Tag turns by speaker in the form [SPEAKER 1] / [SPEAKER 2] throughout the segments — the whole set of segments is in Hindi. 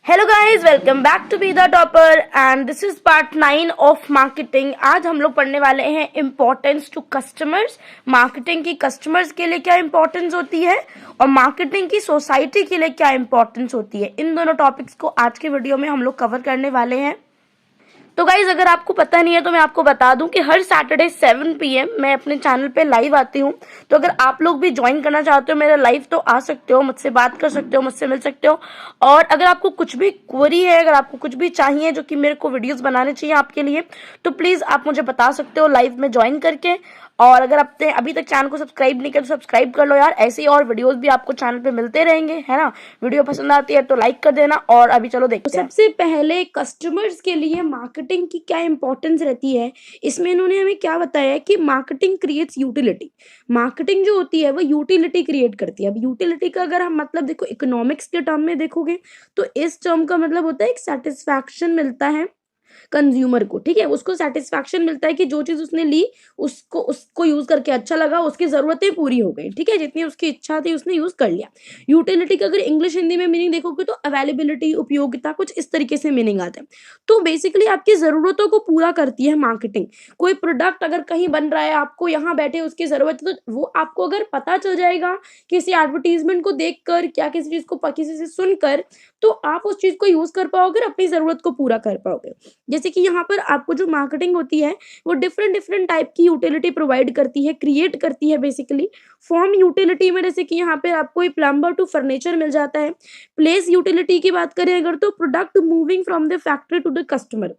[SPEAKER 1] Hello guys, welcome back to be the topper and this is part 9 of marketing. आज हम लोग पढ़ने वाले हैं इम्पोर्टेंस टू कस्टमर्स। मार्केटिंग की कस्टमर्स के लिए क्या इम्पोर्टेंस होती है और मार्केटिंग की सोसाइटी के लिए क्या इम्पोर्टेंस होती है। इन दोनों टॉपिक्स को आज के वीडियो में हम लोग कवर करने वाले हैं। तो गाइज, अगर आपको पता नहीं है तो मैं आपको बता दूं कि हर सैटरडे 7 PM मैं अपने चैनल पे लाइव आती हूं। तो अगर आप लोग भी ज्वाइन करना चाहते हो मेरा लाइव तो आ सकते हो, मुझसे बात कर सकते हो, मुझसे मिल सकते हो। और अगर आपको कुछ भी क्वेरी है, अगर आपको कुछ भी चाहिए जो कि मेरे को वीडियोस बनाने चाहिए आपके लिए, तो प्लीज आप मुझे बता सकते हो लाइव में ज्वाइन करके। और अगर आपने अभी तक चैनल को सब्सक्राइब नहीं किया तो सब्सक्राइब कर लो यार, ऐसे ही और वीडियोस भी आपको चैनल पे मिलते रहेंगे, है ना। वीडियो पसंद आती है तो लाइक कर देना। और अभी चलो देखते हैं। सबसे पहले कस्टमर्स के लिए मार्केटिंग की क्या इंपॉर्टेंस रहती है, इसमें इन्होंने हमें क्या बताया है कि मार्केटिंग क्रिएट्स यूटिलिटी। मार्केटिंग जो होती है वो यूटिलिटी क्रिएट करती है। अब यूटिलिटी का अगर हम मतलब देखो इकोनॉमिक्स के टर्म में देखोगे तो इस टर्म का मतलब होता है एक सेटिस्फैक्शन मिलता है कंज्यूमर को, ठीक है। उसको सेटिस्फैक्शन मिलता है कि जो चीज उसने ली उसको उसको यूज करके अच्छा लगा, उसकी जरूरतें पूरी हो गई, ठीक है। जितनी उसकी इच्छा थी उसने यूज कर लिया। यूटिलिटी का अगर इंग्लिश हिंदी में मीनिंग देखोगे तो अवेलेबिलिटी, उपयोगिता, कुछ इस तरीके से मीनिंग आता है। तो बेसिकली आपकी जरूरतों को पूरा करती है मार्केटिंग। कोई प्रोडक्ट अगर कहीं बन रहा है, आपको यहाँ बैठे उसकी जरूरत है, तो वो आपको अगर पता चल जाएगा किसी एडवर्टीजमेंट को देखकर, क्या किसी चीज को किसी से सुनकर, तो आप उस चीज को यूज कर पाओगे और अपनी जरूरत को पूरा कर पाओगे। जैसे कि यहाँ पर आपको जो मार्केटिंग होती है वो डिफरेंट डिफरेंट टाइप की यूटिलिटी प्रोवाइड करती है, क्रिएट करती है बेसिकली। फॉर्म यूटिलिटी में जैसे कि यहाँ पे आपको एक प्लम्बर टू फर्नीचर मिल जाता है। प्लेस यूटिलिटी की बात करें अगर तो product moving from the factory to the customer.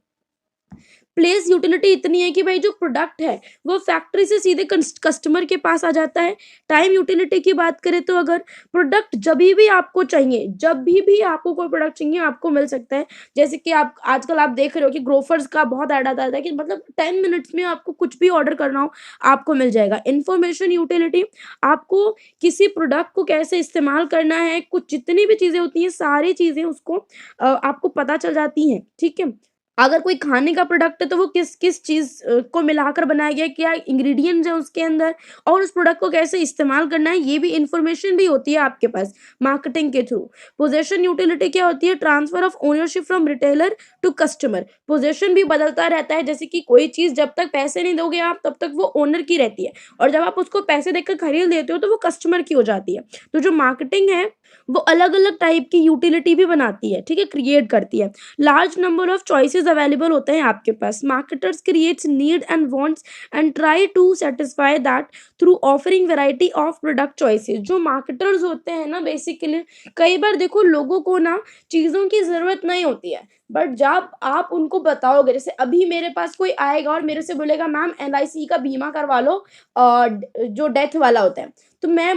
[SPEAKER 1] Place utility इतनी है कि भाई जो प्रोडक्ट है वो फैक्ट्री से सीधे कस्टमर के पास आ जाता है। टाइम यूटिलिटी की बात करें तो अगर प्रोडक्ट जब भी आपको चाहिए, जब भी आपको कोई प्रोडक्ट चाहिए आपको मिल सकता है। जैसे कि आप आजकल आप देख रहे हो कि ग्रोफर्स का बहुत ऐड आता है कि मतलब 10 मिनट्स में आपको कुछ भी ऑर्डर करना हो आपको मिल जाएगा। इंफॉर्मेशन यूटिलिटी, आपको किसी प्रोडक्ट को कैसे इस्तेमाल करना है, कुछ जितनी भी चीजें होती हैं सारी चीजें उसको आपको पता चल जाती हैं, ठीक है। अगर कोई खाने का प्रोडक्ट है तो वो किस किस चीज को मिलाकर बनाया गया है, क्या इंग्रेडिएंट्स है उसके अंदर, और उस प्रोडक्ट को कैसे इस्तेमाल करना है, ये भी इंफॉर्मेशन भी होती है आपके पास मार्केटिंग के थ्रू। पोजेशन यूटिलिटी क्या होती है, transfer of ownership from retailer to customer. Possession भी बदलता रहता है, जैसे कि कोई चीज जब तक पैसे नहीं दोगे आप तब तक वो ओनर की रहती है, और जब आप उसको पैसे देकर खरीद लेते हो तो वो कस्टमर की हो जाती है। तो जो मार्केटिंग है वो अलग अलग टाइप की यूटिलिटी भी बनाती है, ठीक है, क्रिएट करती है। Large number of choices available होते हैं आपके पास। Marketers creates need and wants and try to satisfy that through offering variety of product choices. जो मार्केटर्स होते हैं ना बेसिकली, कई बार देखो लोगों को ना चीज़ों की ज़रूरत नहीं होती है, बट जब आप उनको बताओगे, जैसे अभी मेरे पास कोई आएगा और मेरे से बोलेगा मैम LIC का बीमा करवा लो, जो डेथ वाला होता है, तो मैं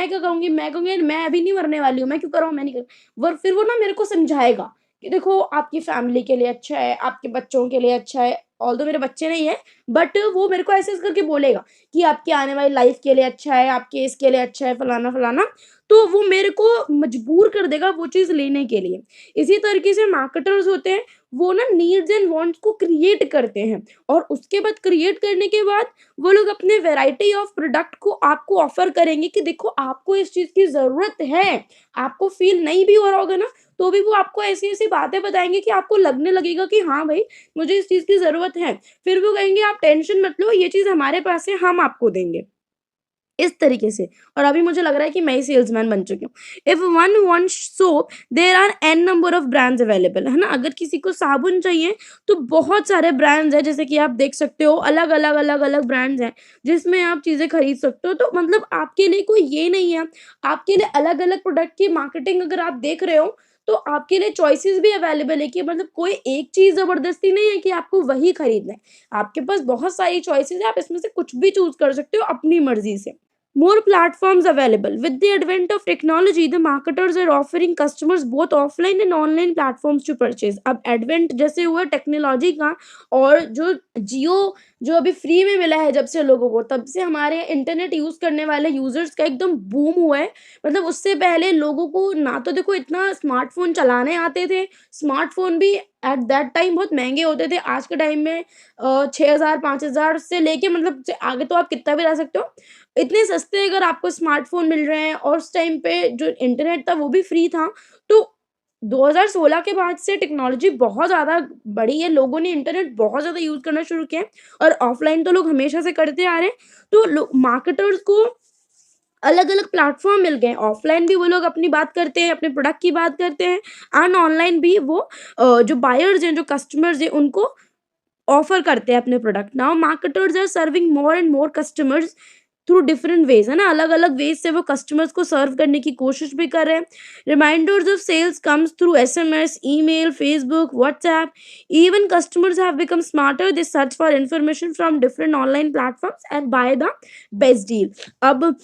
[SPEAKER 1] क्या कहूँगी, मैं कहूँगी मैं अभी नहीं मरने वाली हूँ, मैं क्यों कराऊँ, मैं नहीं कर। फिर वो ना मेरे को समझाएगा कि देखो आपकी फैमिली के लिए अच्छा है, आपके बच्चों के लिए अच्छा है। ऑल्दो मेरे बच्चे नहीं है, बट वो मेरे को ऐसे करके बोलेगा कि आपकी आने वाली लाइफ के लिए अच्छा है, आपके इसके लिए अच्छा है, फलाना फलाना। तो वो मेरे को मजबूर कर देगा वो चीज़ लेने के लिए। इसी तरीके से मार्केटर्स होते हैं, वो ना नीड्स एंड वांट्स को क्रिएट करते हैं, और उसके बाद क्रिएट करने के बाद वो लोग अपने वैरायटी ऑफ प्रोडक्ट को आपको ऑफर करेंगे कि देखो आपको इस चीज़ की ज़रूरत है। आपको फील नहीं भी हो रहा होगा ना तो भी वो आपको ऐसी-ऐसी बातें बताएँगे कि आपको लगने लगेगा कि हाँ भाई, मुझे इस चीज़ की ज़रूरत है। फिर वो कहेंगे आप टेंशन मत लो, ये चीज़ हमारे पास है, हम आपको देंगे। इस तरीके से। और अभी मुझे लग रहा है कि मैं ही सेल्समैन बन चुकी हूँ। If one wants soap there are n number of brands available, है ना। अगर किसी को साबुन चाहिए तो बहुत सारे ब्रांड्स हैं, जैसे कि आप देख सकते हो अलग-अलग ब्रांड्स हैं जिसमें आप चीज़ें खरीद सकते हो। तो मतलब आपके लिए कोई ये नहीं है, आपके लिए अलग-अलग प्रोडक्ट की मार्केटिंग अगर आप देख रहे हो तो आपके लिए चॉइसेस भी अवेलेबल है कि मतलब कोई एक चीज़ ज़बरदस्ती नहीं है कि आपको वही खरीदना है। आपके पास बहुत सारी चॉइसेस है, आप इसमें से कुछ भी चूज़ कर सकते हो अपनी मर्ज़ी से। More platforms available. With the advent of technology, the marketers are offering customers both offline and online platforms to purchase. अब एडवेंट जैसे हुआ टेक्नोलॉजी का, और जो जियो जो अभी फ्री में मिला है जब से लोगों को, तब से हमारे इंटरनेट यूज़ करने वाले यूज़र्स का एकदम बूम हुआ है। मतलब उससे पहले लोगों को ना तो देखो इतना स्मार्टफ़ोन चलाने आते थे, स्मार्टफ़ोन भी एट दैट टाइम बहुत महंगे होते थे। आज के टाइम में 6,000 5,000 से लेके मतलब आगे तो आप कितना भी ला सकते हो। इतने सस्ते अगर आपको स्मार्टफ़ोन मिल रहे हैं और उस टाइम पे जो इंटरनेट था वो भी फ्री था, तो 2016 के बाद से टेक्नोलॉजी बहुत ज़्यादा बढ़ी है, लोगों ने इंटरनेट बहुत ज़्यादा यूज़ करना शुरू किया है और ऑफ़लाइन तो लोग हमेशा से करते आ रहे हैं। तो लो मार्केटर्स को अलग-अलग प्लेटफ़ॉर्म मिल गए हैं, ऑफ़लाइन भी वो लोग अपनी बात करते हैं, अपने प्रोडक्ट की बात करते हैं एंड ऑनलाइन भी वो जो बायर्स हैं, जो कस्टमर्स हैं, उनको ऑफ़र करते हैं अपने product. Now marketers are serving more and more customers through different ways, है ना, अलग अलग वेज से वो कस्टमर्स को सर्व करने की कोशिश भी कर रहे हैं। Reminders of sales comes through SMS, email, Facebook, WhatsApp. Even customers have become smarter, they search for information from different online platforms and buy the best deal. अब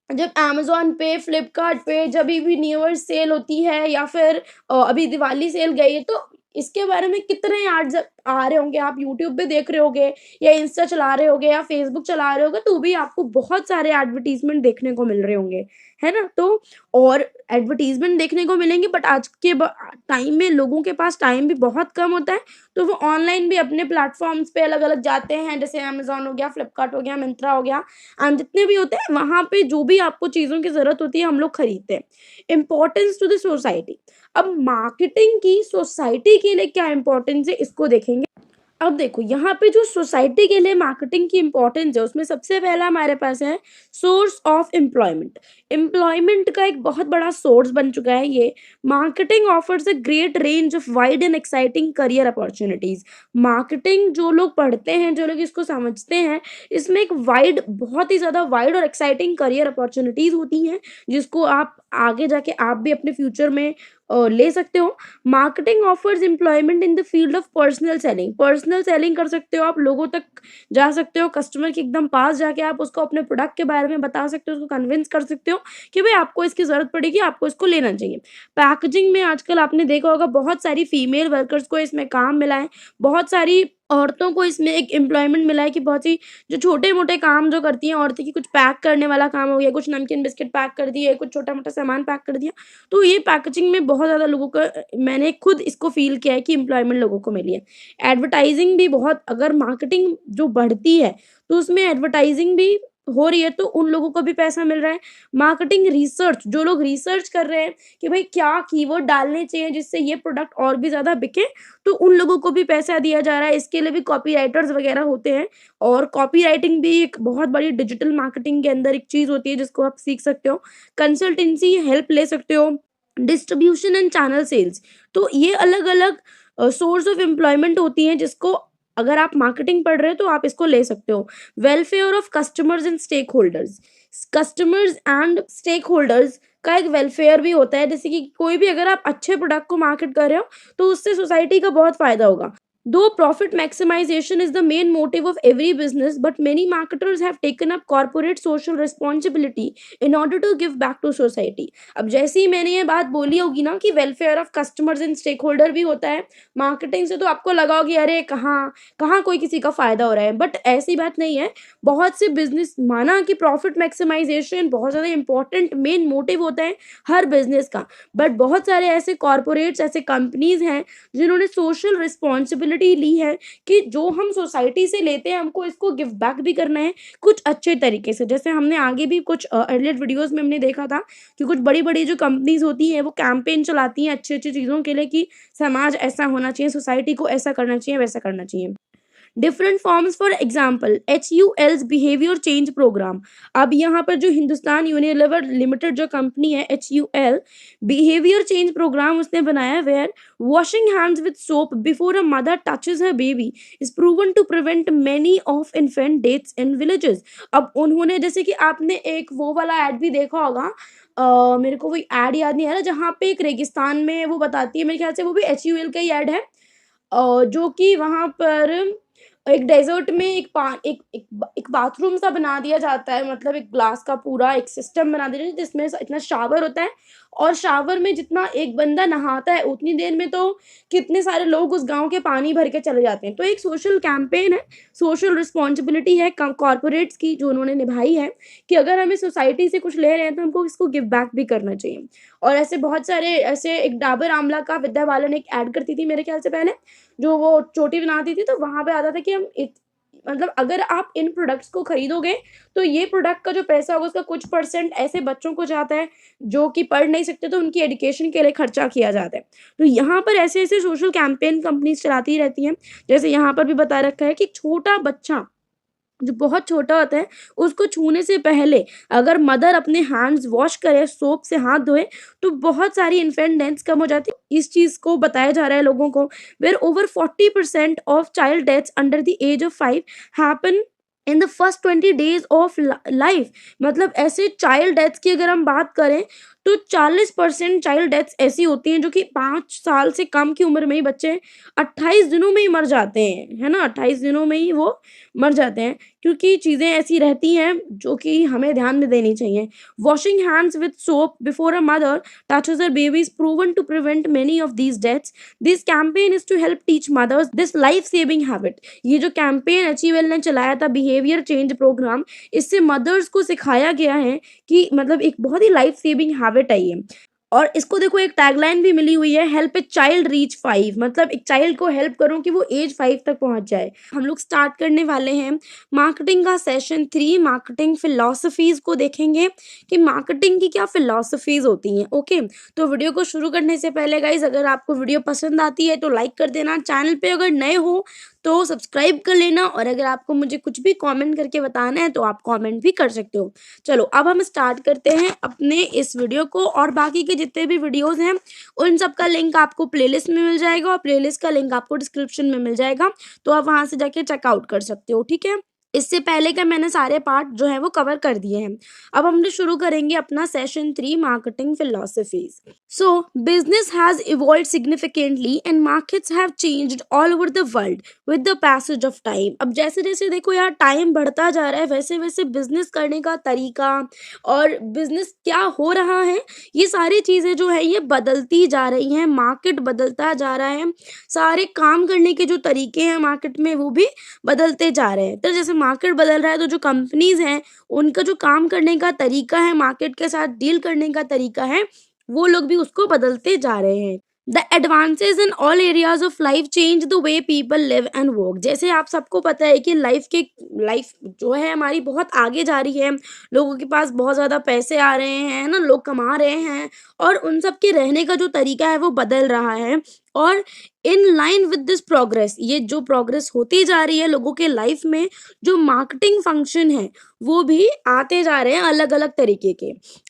[SPEAKER 1] जब अमेज़न पे, फ्लिपकार्ट पे जब भी न्यू ईयर सेल होती है या फिर अभी दिवाली सेल गई है, तो इसके बारे में कितने एड्स आ रहे होंगे, आप यूट्यूब पे देख रहे होंगे या इंस्टा चला रहे होंगे या फेसबुक चला रहे होगे, तो भी आपको बहुत सारे एडवर्टाइज़मेंट देखने को मिल रहे होंगे, है ना? तो और एडवर्टाइज़मेंट देखने को मिलेंगे, बट आज के टाइम में लोगों के पास टाइम भी बहुत कम होता है, तो वो ऑनलाइन भी अपने प्लेटफ़ॉर्म्स पे अलग-अलग जाते हैं, जैसे अमेज़न हो गया, फ्लिपकार्ट हो गया, मिंत्रा हो गया एंड जितने भी होते हैं, वहाँ पे जो भी आपको चीज़ों की ज़रूरत होती है, हम लोग खरीदते हैं। Importance to the society. अब मार्केटिंग की सोसाइटी के लिए क्या इम्पोर्टेंस है, इसको देखेंगे। अब देखो यहाँ पे जो सोसाइटी के लिए मार्केटिंग की इम्पोर्टेंस है, उसमें सबसे पहला हमारे पास है सोर्स ऑफ एम्प्लॉयमेंट। एम्प्लॉयमेंट का एक बहुत बड़ा सोर्स बन चुका है ये। Marketing offers a great range of wide and exciting career opportunities. Marketing जो लोग पढ़ते हैं, जो लोग इसको समझते हैं, इसमें एक वाइड, बहुत ही ज़्यादा वाइड और एक्साइटिंग करियर अपॉर्चुनिटीज होती हैं, जिसको आप आगे जाके आप भी अपने फ्यूचर में ले सकते हो। Marketing offers employment in the field of personal selling. Personal selling कर सकते हो आप, लोगों तक जा सकते हो, कस्टमर के एकदम पास जाके आप उसको अपने प्रोडक्ट के बारे में बता सकते हो, उसको कन्विंस कर सकते हो कि भाई आपको इसकी ज़रूरत पड़ेगी, आपको इसको लेना चाहिए। पैकेजिंग में आजकल आपने देखा होगा बहुत सारी फीमेल वर्कर्स को इसमें काम मिला है, बहुत सारी औरतों को इसमें एक एम्प्लॉयमेंट मिला है कि बहुत सी जो छोटे-मोटे काम जो करती हैं औरतें, कि कुछ पैक करने वाला काम हो गया, कुछ नमकीन बिस्किट पैक कर दिए, कुछ छोटा-मोटा सामान पैक कर दिया। तो ये पैकेजिंग में बहुत ज़्यादा लोगों का मैंने खुद इसको फ़ील किया है कि एम्प्लॉयमेंट लोगों को मिली है। एडवर्टाइज़िंग भी बहुत, अगर मार्केटिंग जो बढ़ती है, तो उसमें एडवर्टाइज़िंग भी हो रही है, तो उन लोगों को भी पैसा मिल रहा है। मार्केटिंग रिसर्च, जो लोग रिसर्च कर रहे हैं कि भाई क्या कीवर्ड डालने चाहिए जिससे ये प्रोडक्ट और भी ज़्यादा बिके, तो उन लोगों को भी पैसा दिया जा रहा है। इसके लिए भी कॉपीराइटर्स वगैरह होते हैं, और कॉपीराइटिंग भी एक बहुत बड़ी डिजिटल मार्केटिंग के अंदर एक चीज़ होती है जिसको आप सीख सकते हो। कंसल्टेंसी हेल्प ले सकते हो, डिस्ट्रीब्यूशन एंड चैनल सेल्स। तो ये अलग-अलग सोर्स ऑफ एम्प्लॉयमेंट होती हैं, जिसको अगर आप मार्केटिंग पढ़ रहे हो तो आप इसको ले सकते हो। Welfare of customers and stakeholders. Customers and stakeholders का एक वेलफेयर भी होता है, जैसे कि कोई भी, अगर आप अच्छे प्रोडक्ट को मार्केट कर रहे हो, तो उससे सोसाइटी का बहुत फ़ायदा होगा। Though profit maximization is the main motive of every business, but many marketers have taken up corporate social responsibility in order to give back to society. अब जैसे ही मैंने ये बात बोली होगी ना कि welfare of customers and stakeholder भी होता है मार्केटिंग से, तो आपको लगा होगी अरे कहाँ कहाँ कोई किसी का फायदा हो रहा है, बट ऐसी बात नहीं है। बहुत से बिजनेस, माना कि प्रॉफिट मैक्सिमाइजेशन बहुत ज़्यादा इंपॉर्टेंट मेन मोटिव होता है हर बिजनेस का, बट बहुत सारे ऐसे कॉरपोरेट्स, ऐसे कंपनीज हैं जिन्होंने सोशल रिस्पॉन्सिबिलिटी ली है कि जो हम सोसाइटी से लेते हैं, हमको इसको गिव बैक भी करना है कुछ अच्छे तरीके से। जैसे हमने आगे भी कुछ अर्लियर वीडियोस में हमने देखा था कि कुछ बड़ी-बड़ी जो कंपनीज होती हैं, वो कैंपेन चलाती हैं अच्छी-अच्छी चीज़ों के लिए कि समाज ऐसा होना चाहिए, सोसाइटी को ऐसा करना चाहिए, वैसा करना चाहिए। Different forms, for example HUL's behaviour change programme. अब यहाँ पर जो हिंदुस्तान यूनिलीवर लिमिटेड जो कंपनी है HUL, बिहेवियर चेंज प्रोग्राम उसने बनाया, where washing hands with soap before a mother touches her baby is proven to prevent many of infant deaths in villages. अब उन्होंने, जैसे कि आपने एक वो वाला ऐड भी देखा होगा, मेरे को वो ऐड याद नहीं आ रहा, जहाँ पे एक रेगिस्तान में वो बताती है, मेरे ख्याल से वो भी HUL का ही ऐड है, जो कि वहाँ पर एक डेज़र्ट में एक बाथरूम सा बना दिया जाता है, मतलब एक ग्लास का पूरा एक सिस्टम बना दिया जाता है जिसमें इतना शावर होता है, और शावर में जितना एक बंदा नहाता है उतनी देर में तो कितने सारे लोग उस गाँव के पानी भर के चले जाते हैं। तो एक सोशल कैंपेन है, सोशल रिस्पॉन्सिबिलिटी है कॉर्पोरेट्स की, जो उन्होंने निभाई है कि अगर हमें सोसाइटी से कुछ ले रहे हैं तो हमको इसको गिव बैक भी करना चाहिए। और ऐसे बहुत सारे, ऐसे एक डाबर आंवला का विद्या बालन एक ऐड करती थी मेरे ख्याल से पहले, जो वो चोटी बनाती थी, तो वहाँ पे आता था कि हम मतलब अगर आप इन प्रोडक्ट्स को खरीदोगे तो ये प्रोडक्ट का जो पैसा होगा उसका कुछ परसेंट ऐसे बच्चों को जाता है जो कि पढ़ नहीं सकते, तो उनकी एजुकेशन के लिए खर्चा किया जाता है। तो यहाँ पर ऐसे ऐसे सोशल कैंपेन कंपनीज चलाती रहती हैं। जैसे यहाँ पर भी बता रखा है कि छोटा बच्चा जो बहुत छोटा होता है उसको छूने से पहले अगर मदर अपने हैंड्स वॉश करे, सोप से हाथ धोए, तो बहुत सारी इन्फेंट डेथ्स कम हो जाती है। इस चीज़ को बताया जा रहा है लोगों को। Where over 40% of child deaths under the age of 5 happen in the first 20 days of life. मतलब ऐसे चाइल्ड डेथ्स की अगर हम बात करें तो 40% चाइल्ड डेथ्स ऐसी होती हैं जो कि 5 साल से कम की उम्र में ही बच्चे 28 दिनों में ही मर जाते हैं, है ना। 28 दिनों में ही वो मर जाते हैं, क्योंकि चीज़ें ऐसी रहती हैं जो कि हमें ध्यान में देनी चाहिए। Washing hands with soap before a mother touches her baby is proven to prevent many of these deaths. This campaign is to help teach mothers this life saving habit. ये जो कैंपेन अचीवेल ने चलाया था, बिहेवियर चेंज प्रोग्राम, इससे मदर्स को सिखाया गया है कि मतलब एक बहुत ही लाइफ सेविंग हैबिट है ये। और इसको देखो एक टैगलाइन भी मिली हुई है, हेल्प ए चाइल्ड रीच 5, मतलब एक चाइल्ड को हेल्प करो कि वो एज 5 तक पहुंच जाए। हम लोग स्टार्ट करने वाले हैं मार्केटिंग का सेशन 3, मार्केटिंग फिलॉसफीज को देखेंगे कि मार्केटिंग की क्या फिलॉसफीज होती हैं। ओके, तो वीडियो को शुरू करने से पहले गाइज अगर आपको वीडियो पसंद आती है तो लाइक कर देना, चैनल पे अगर नए हो तो सब्सक्राइब कर लेना, और अगर आपको मुझे कुछ भी कमेंट करके बताना है तो आप कमेंट भी कर सकते हो। चलो अब हम स्टार्ट करते हैं अपने इस वीडियो को, और बाकी के जितने भी वीडियोस हैं उन सब का लिंक आपको प्लेलिस्ट में मिल जाएगा, और प्लेलिस्ट का लिंक आपको डिस्क्रिप्शन में मिल जाएगा, तो आप वहां से जाके चेकआउट कर सकते हो। ठीक है, इससे पहले का मैंने सारे पार्ट जो है वो कवर कर दिए हैं। अब हम शुरू करेंगे अपना session 3, marketing philosophies. So business has evolved significantly and markets have changed all over the world with the passage of time. अब जैसे जैसे देखो यार टाइम बढ़ता जा रहा है, वैसे वैसे बिजनेस करने का तरीका और बिजनेस क्या हो रहा है, ये सारी चीज़ें जो है ये बदलती जा रही हैं। मार्केट बदलता जा रहा है, सारे काम करने के जो तरीके हैं मार्केट में वो भी बदलते जा रहे हैं। तो जैसे मार्केट बदल रहा है तो जो कंपनीज हैं उनका जो काम करने का तरीका है, मार्केट के साथ डील करने का तरीका है, वो लोग भी उसको बदलते जा रहे हैं। The advances in all areas of life change the way people live and work. जैसे आप सबको पता है कि लाइफ जो है हमारी बहुत आगे जा रही है, लोगों के पास बहुत ज़्यादा पैसे आ रहे हैं ना, लोग कमा रहे हैं, और उन सब के रहने का जो तरीका है वो बदल रहा है। और in line with this progress, ये जो प्रोग्रेस होती जा रही है लोगों के लाइफ में, जो मार्केटिंग फंक्शन है वो भी आते जा रहे हैं अलग अलग तरीके के।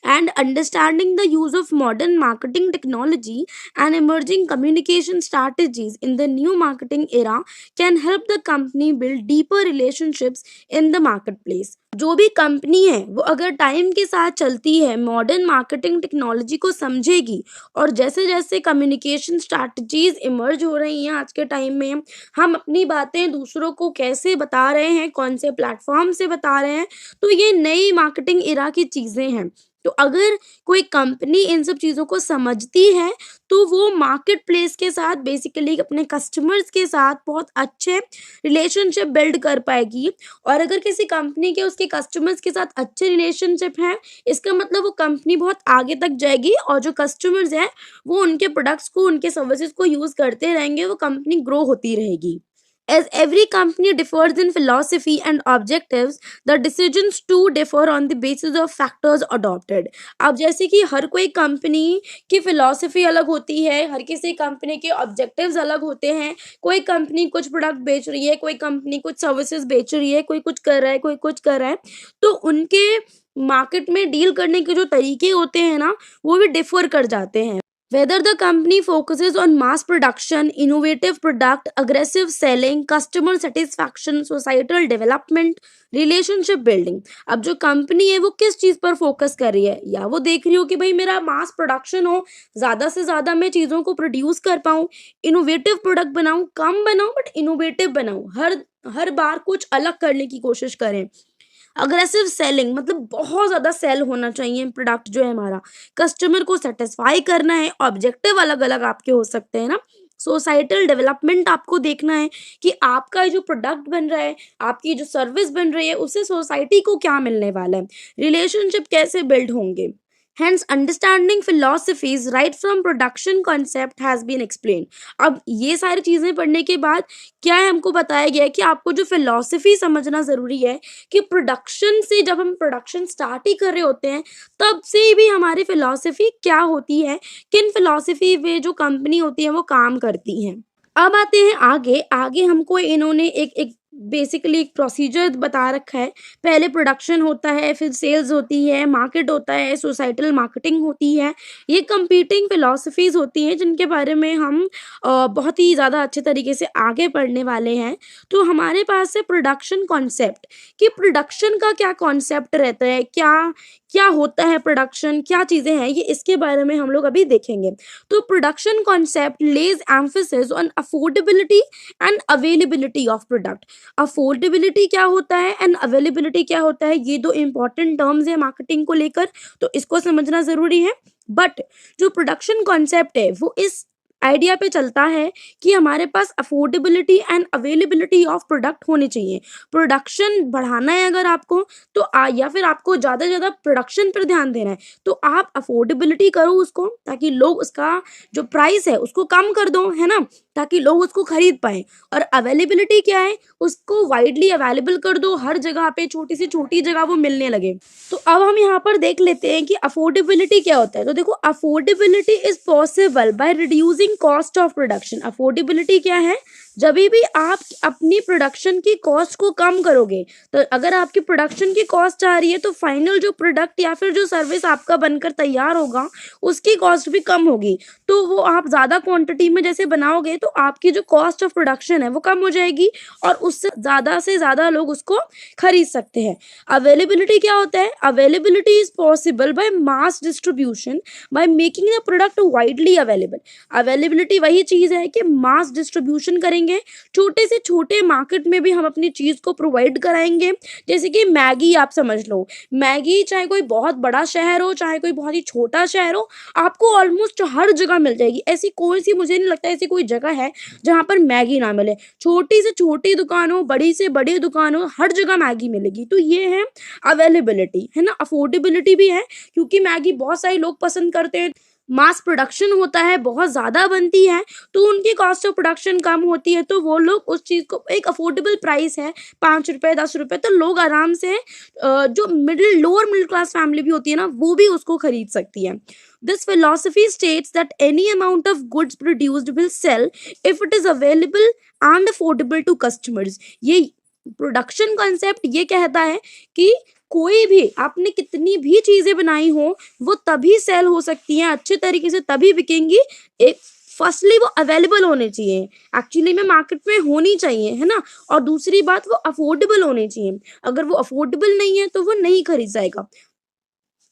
[SPEAKER 1] And understanding the use of modern marketing technology and emerging communication strategies in the new marketing era can help the company build deeper relationships in the marketplace. जो भी कंपनी है वो अगर टाइम के साथ चलती है, मॉडर्न मार्केटिंग टेक्नोलॉजी को समझेगी, और जैसे जैसे कम्युनिकेशन स्ट्रैटेजीज इमर्ज हो रही हैं आज के टाइम में, हम अपनी बातें दूसरों को कैसे बता रहे हैं, कौन से प्लेटफॉर्म से बता रहे हैं, तो ये नई मार्केटिंग इरा की चीज़ें हैं। तो अगर कोई कंपनी इन सब चीज़ों को समझती है तो वो मार्केट प्लेस के साथ बेसिकली अपने कस्टमर्स के साथ बहुत अच्छे रिलेशनशिप बिल्ड कर पाएगी। और अगर किसी कंपनी के उसके कस्टमर्स के साथ अच्छे रिलेशनशिप हैं, इसका मतलब वो कंपनी बहुत आगे तक जाएगी, और जो कस्टमर्स हैं वो उनके प्रोडक्ट्स को, उनके सर्विसेज को यूज़ करते रहेंगे, वो कंपनी ग्रो होती रहेगी। As every company differs in philosophy and objectives, the decisions too differ on the basis of factors adopted. अब जैसे कि हर कोई कंपनी की फिलॉसफी अलग होती है, हर किसी कंपनी के ऑब्जेक्टिव्स अलग होते हैं। कोई कंपनी कुछ प्रोडक्ट बेच रही है, कोई कंपनी कुछ सर्विसेज बेच रही है, कोई कुछ कर रहा है, कोई कुछ कर रहा है, तो उनके मार्केट में डील करने के जो तरीके होते हैं ना वो भी डिफर कर जाते हैं। Whether the company focuses on mass production, innovative product, aggressive selling, customer satisfaction, societal development, relationship building. अब जो कंपनी है वो किस चीज़ पर फोकस कर रही है, या वो देख रही हो कि भाई मेरा मास प्रोडक्शन हो, ज़्यादा से ज़्यादा मैं चीज़ों को प्रोड्यूस कर पाऊँ, इनोवेटिव प्रोडक्ट बनाऊँ, कम बनाऊँ बट इनोवेटिव बनाऊँ, हर बार कुछ अलग करने की कोशिश करें। अग्रेसिव सेलिंग मतलब बहुत ज़्यादा सेल होना चाहिए प्रोडक्ट जो है हमारा, कस्टमर को सेटिस्फाई करना है। ऑब्जेक्टिव अलग अलग आपके हो सकते हैं ना। सोसाइटल डेवलपमेंट आपको देखना है कि आपका जो प्रोडक्ट बन रहा है, आपकी जो सर्विस बन रही है, उससे सोसाइटी को क्या मिलने वाला है, रिलेशनशिप कैसे बिल्ड होंगे। Hence, understanding philosophies right from production concept has been explained. अब ये सारी चीज़ें पढ़ने के बाद क्या है, हमको बताया गया है कि आपको जो फिलॉसफी समझना ज़रूरी है कि प्रोडक्शन से, जब हम प्रोडक्शन स्टार्ट ही कर रहे होते हैं तब से भी हमारी फिलॉसफी क्या होती है, किन फिलॉसफी में जो कंपनी होती है वो काम करती हैं। अब आते हैं आगे। आगे हमको इन्होंने एक एक बेसिकली एक प्रोसीजर बता रखा है। पहले प्रोडक्शन होता है, फिर सेल्स होती है, मार्केट होता है, सोसाइटल मार्केटिंग होती है। ये कंपीटिंग फिलॉसफीज़ होती हैं जिनके बारे में हम बहुत ही ज़्यादा अच्छे तरीके से आगे पढ़ने वाले हैं। तो हमारे पास है प्रोडक्शन कॉन्सेप्ट, कि प्रोडक्शन का क्या कॉन्सेप्ट रहता है, क्या क्या होता है प्रोडक्शन, क्या चीज़ें हैं, ये इसके बारे में हम लोग अभी देखेंगे। तो production concept lays emphasis on affordability and availability of product. Affordability क्या होता है एंड अवेलेबिलिटी क्या होता है, ये दो इंपॉर्टेंट टर्म्स है मार्केटिंग को लेकर, तो इसको समझना ज़रूरी है। बट जो प्रोडक्शन कॉन्सेप्ट है वो इस आइडिया पे चलता है कि हमारे पास affordability and availability of product होनी चाहिए। प्रोडक्शन बढ़ाना है अगर आपको, तो या फिर आपको ज़्यादा से ज़्यादा प्रोडक्शन पर ध्यान देना है, तो आप अफोर्डेबिलिटी करो उसको, ताकि लोग उसका जो प्राइस है उसको कम कर दो, है ना, ताकि लोग उसको खरीद पाएँ। और अवेलेबिलिटी क्या है, उसको वाइडली अवेलेबल कर दो, हर जगह पे छोटी से छोटी जगह वो मिलने लगे। तो अब हम यहाँ पर देख लेते हैं कि अफोर्डेबिलिटी क्या होता है। तो देखो, affordability is possible by reducing cost of production. Affordability क्या है, जब भी आप अपनी प्रोडक्शन की कॉस्ट को कम करोगे, तो अगर आपकी प्रोडक्शन की कॉस्ट आ रही है तो फाइनल जो प्रोडक्ट या फिर जो सर्विस आपका बनकर तैयार होगा उसकी कॉस्ट भी कम होगी। तो वो आप ज़्यादा क्वांटिटी में जैसे बनाओगे तो आपकी जो कॉस्ट ऑफ प्रोडक्शन है वो कम हो जाएगी और उससे ज़्यादा लोग उसको खरीद सकते हैं। अवेलेबिलिटी क्या होता है, availability is possible by mass distribution by making the product widely available. Availability वही चीज़ है कि मास डिस्ट्रीब्यूशन करेंगे, छोटे से छोटे मार्केट में भी हम अपनी चीज़ को प्रोवाइड कराएंगे। जैसे कि मैगी आप समझ लो, मैगी चाहे कोई बहुत बड़ा शहर हो चाहे कोई बहुत ही छोटा शहर हो, आपको ऑलमोस्ट हर जगह मिल जाएगी। ऐसी कोई सी, मुझे नहीं लगता ऐसी कोई जगह है जहाँ पर मैगी ना मिले। छोटी से छोटी दुकान हो, बड़ी से बड़ी दुकान हो, हर जगह मैगी मिलेगी। तो ये है अवेलेबिलिटी, है ना। अफोर्डेबिलिटी भी है, क्योंकि मैगी बहुत सारे लोग पसंद करते हैं, मास प्रोडक्शन होता है, बहुत ज़्यादा बनती है, तो उनकी कॉस्ट ऑफ प्रोडक्शन कम होती है, तो वो लोग उस चीज़ को, एक अफोर्डेबल प्राइस है 5 रुपये 10 रुपये, तो लोग आराम से जो लोअर मिडिल क्लास फैमिली भी होती है ना, वो भी उसको खरीद सकती है। This philosophy states that any amount of goods produced will sell if it is available and affordable to customers. ये प्रोडक्शन कॉन्सेप्ट ये कहता है कि कोई भी, आपने कितनी भी चीज़ें बनाई हो, वो तभी सेल हो सकती हैं अच्छे तरीके से, तभी बिकेंगी। एक, फर्स्टली वो अवेलेबल होने चाहिए, एक्चुअली में मार्केट में होनी चाहिए, है ना। और दूसरी बात, वो अफोर्डेबल होनी चाहिए। अगर वो अफोर्डेबल नहीं है तो वो नहीं खरीद जाएगा।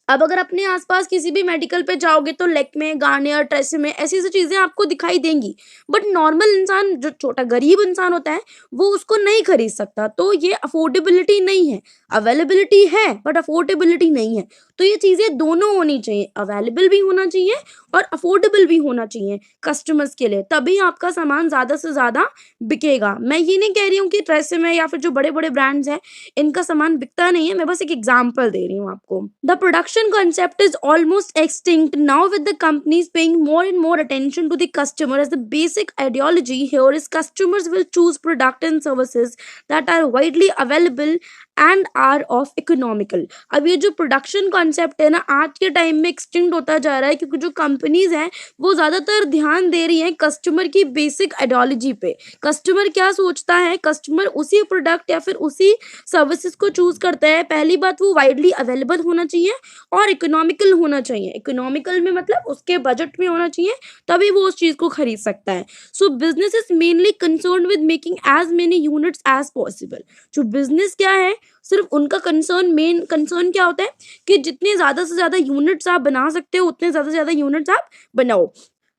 [SPEAKER 1] अब अगर अपने आसपास किसी भी मेडिकल पे जाओगे तो लेक्मे, गार्नियर, ट्रेसेमे ऐसी ऐसी चीज़ें आपको दिखाई देंगी, बट नॉर्मल इंसान, जो छोटा गरीब इंसान होता है, वो उसको नहीं खरीद सकता। तो ये अफोर्डेबिलिटी नहीं है, अवेलेबिलिटी है बट अफोर्डेबिलिटी नहीं है। तो ये चीज़ें दोनों होनी चाहिए, अवेलेबल भी होना चाहिए और अफोर्डेबल भी होना चाहिए कस्टमर्स के लिए, तभी आपका सामान ज़्यादा से ज़्यादा बिकेगा। मैं ये नहीं कह रही हूँ कि ट्रेसेमे या फिर जो बड़े बड़े ब्रांड्स हैं इनका सामान बिकता नहीं है, मैं बस एक एग्जाम्पल दे रही हूँ आपको। The production concept is almost extinct now, with the companies paying more and more attention to the customer, as the basic ideology here is customers will choose product and services that are widely available and are of economical. अब ये जो प्रोडक्शन कॉन्सेप्ट है ना, आज के टाइम में एक्सटिंक्ट होता जा रहा है, क्योंकि जो कंपनीज हैं वो ज़्यादातर ध्यान दे रही हैं कस्टमर की बेसिक आइडियोलॉजी पे। कस्टमर क्या सोचता है, कस्टमर उसी प्रोडक्ट या फिर उसी सर्विसेज को चूज़ करता है। पहली बात, वो वाइडली अवेलेबल होना चाहिए और इकोनॉमिकल होना चाहिए। इकोनॉमिकल में मतलब उसके बजट में होना चाहिए, तभी वो उस चीज़ को खरीद सकता है। So business is mainly concern with making as many units as possible. जो बिजनेस क्या है, सिर्फ उनका कंसर्न, मेन कंसर्न क्या होता है कि जितने ज़्यादा से ज़्यादा यूनिट्स आप बना सकते हो उतने ज़्यादा से ज़्यादा यूनिट्स आप बनाओ।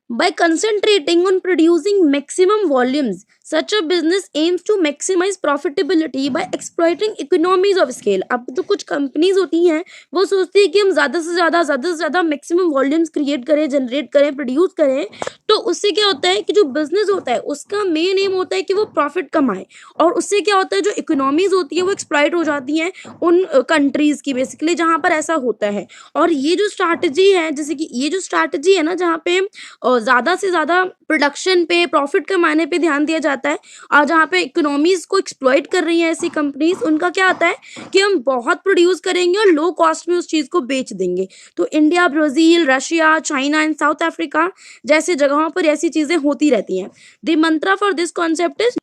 [SPEAKER 1] By concentrating on producing maximum volumes, such a business aims to maximize profitability by exploiting economies of scale. अब तो कुछ कंपनीज होती हैं वो सोचती है कि हम ज़्यादा मैक्सिमम वॉल्यूम्स क्रिएट करें, जनरेट करें, प्रोड्यूस करें, तो उससे क्या होता है कि जो बिजनेस होता है उसका मेन एम होता है कि वो प्रॉफिट कमाए, और उससे क्या होता है जो इकोनॉमीज होती है वो एक्सप्लॉइट हो जाती हैं उन कंट्रीज की, बेसिकली जहाँ पर ऐसा होता है। और ये जो स्ट्रैटेजी है, जैसे कि ये जो स्ट्रैटेजी है ना, जहाँ पे ज़्यादा से ज़्यादा प्रोडक्शन पे, प्रॉफिट कमाने पे ध्यान दिया जाता है, और जहाँ पे इकोनॉमीज को एक्सप्लॉइट कर रही हैं ऐसी कंपनीज, उनका क्या आता है कि हम बहुत प्रोड्यूस करेंगे और लो कॉस्ट में उस चीज़ को बेच देंगे। तो India, Brazil, Russia, China and South Africa जैसे जगहों पर ऐसी चीज़ें होती रहती हैं। The mantra for this concept is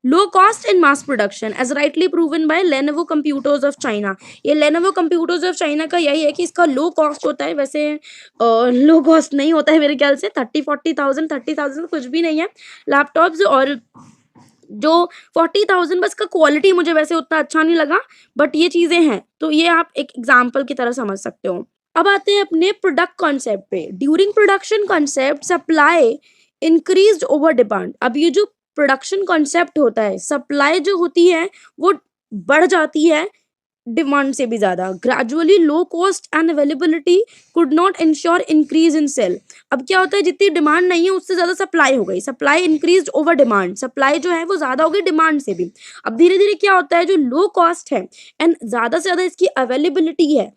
[SPEAKER 1] low cost and mass production, as rightly proven by Lenovo computers of China. ये लेनोवो कंप्यूटर्स ऑफ चाइना का यही है कि इसका लो कॉस्ट होता है, वैसे लो कॉस्ट नहीं होता है मेरे ख्याल से, 30,000 कुछ भी नहीं है लैपटॉप्स, और जो 40,000 बस का क्वालिटी मुझे वैसे उतना अच्छा नहीं लगा, बट ये चीज़ें हैं, तो ये आप एक एग्जाम्पल की तरह समझ सकते हो। अब आते हैं अपने प्रोडक्ट कॉन्सेप्ट पे। During production concept supply increased over demand. अब ये जो प्रोडक्शन कॉन्सेप्ट होता है, सप्लाई जो होती है वो बढ़ जाती है डिमांड से भी ज़्यादा। Gradually low cost and availability could not ensure increase in sale. अब क्या होता है, जितनी डिमांड नहीं है उससे ज़्यादा सप्लाई हो गई, supply increase over demand, supply जो है वो ज़्यादा हो गई डिमांड से भी। अब धीरे धीरे क्या होता है, जो लो कॉस्ट है एंड ज़्यादा से ज़्यादा इसकी अवेलेबिलिटी है,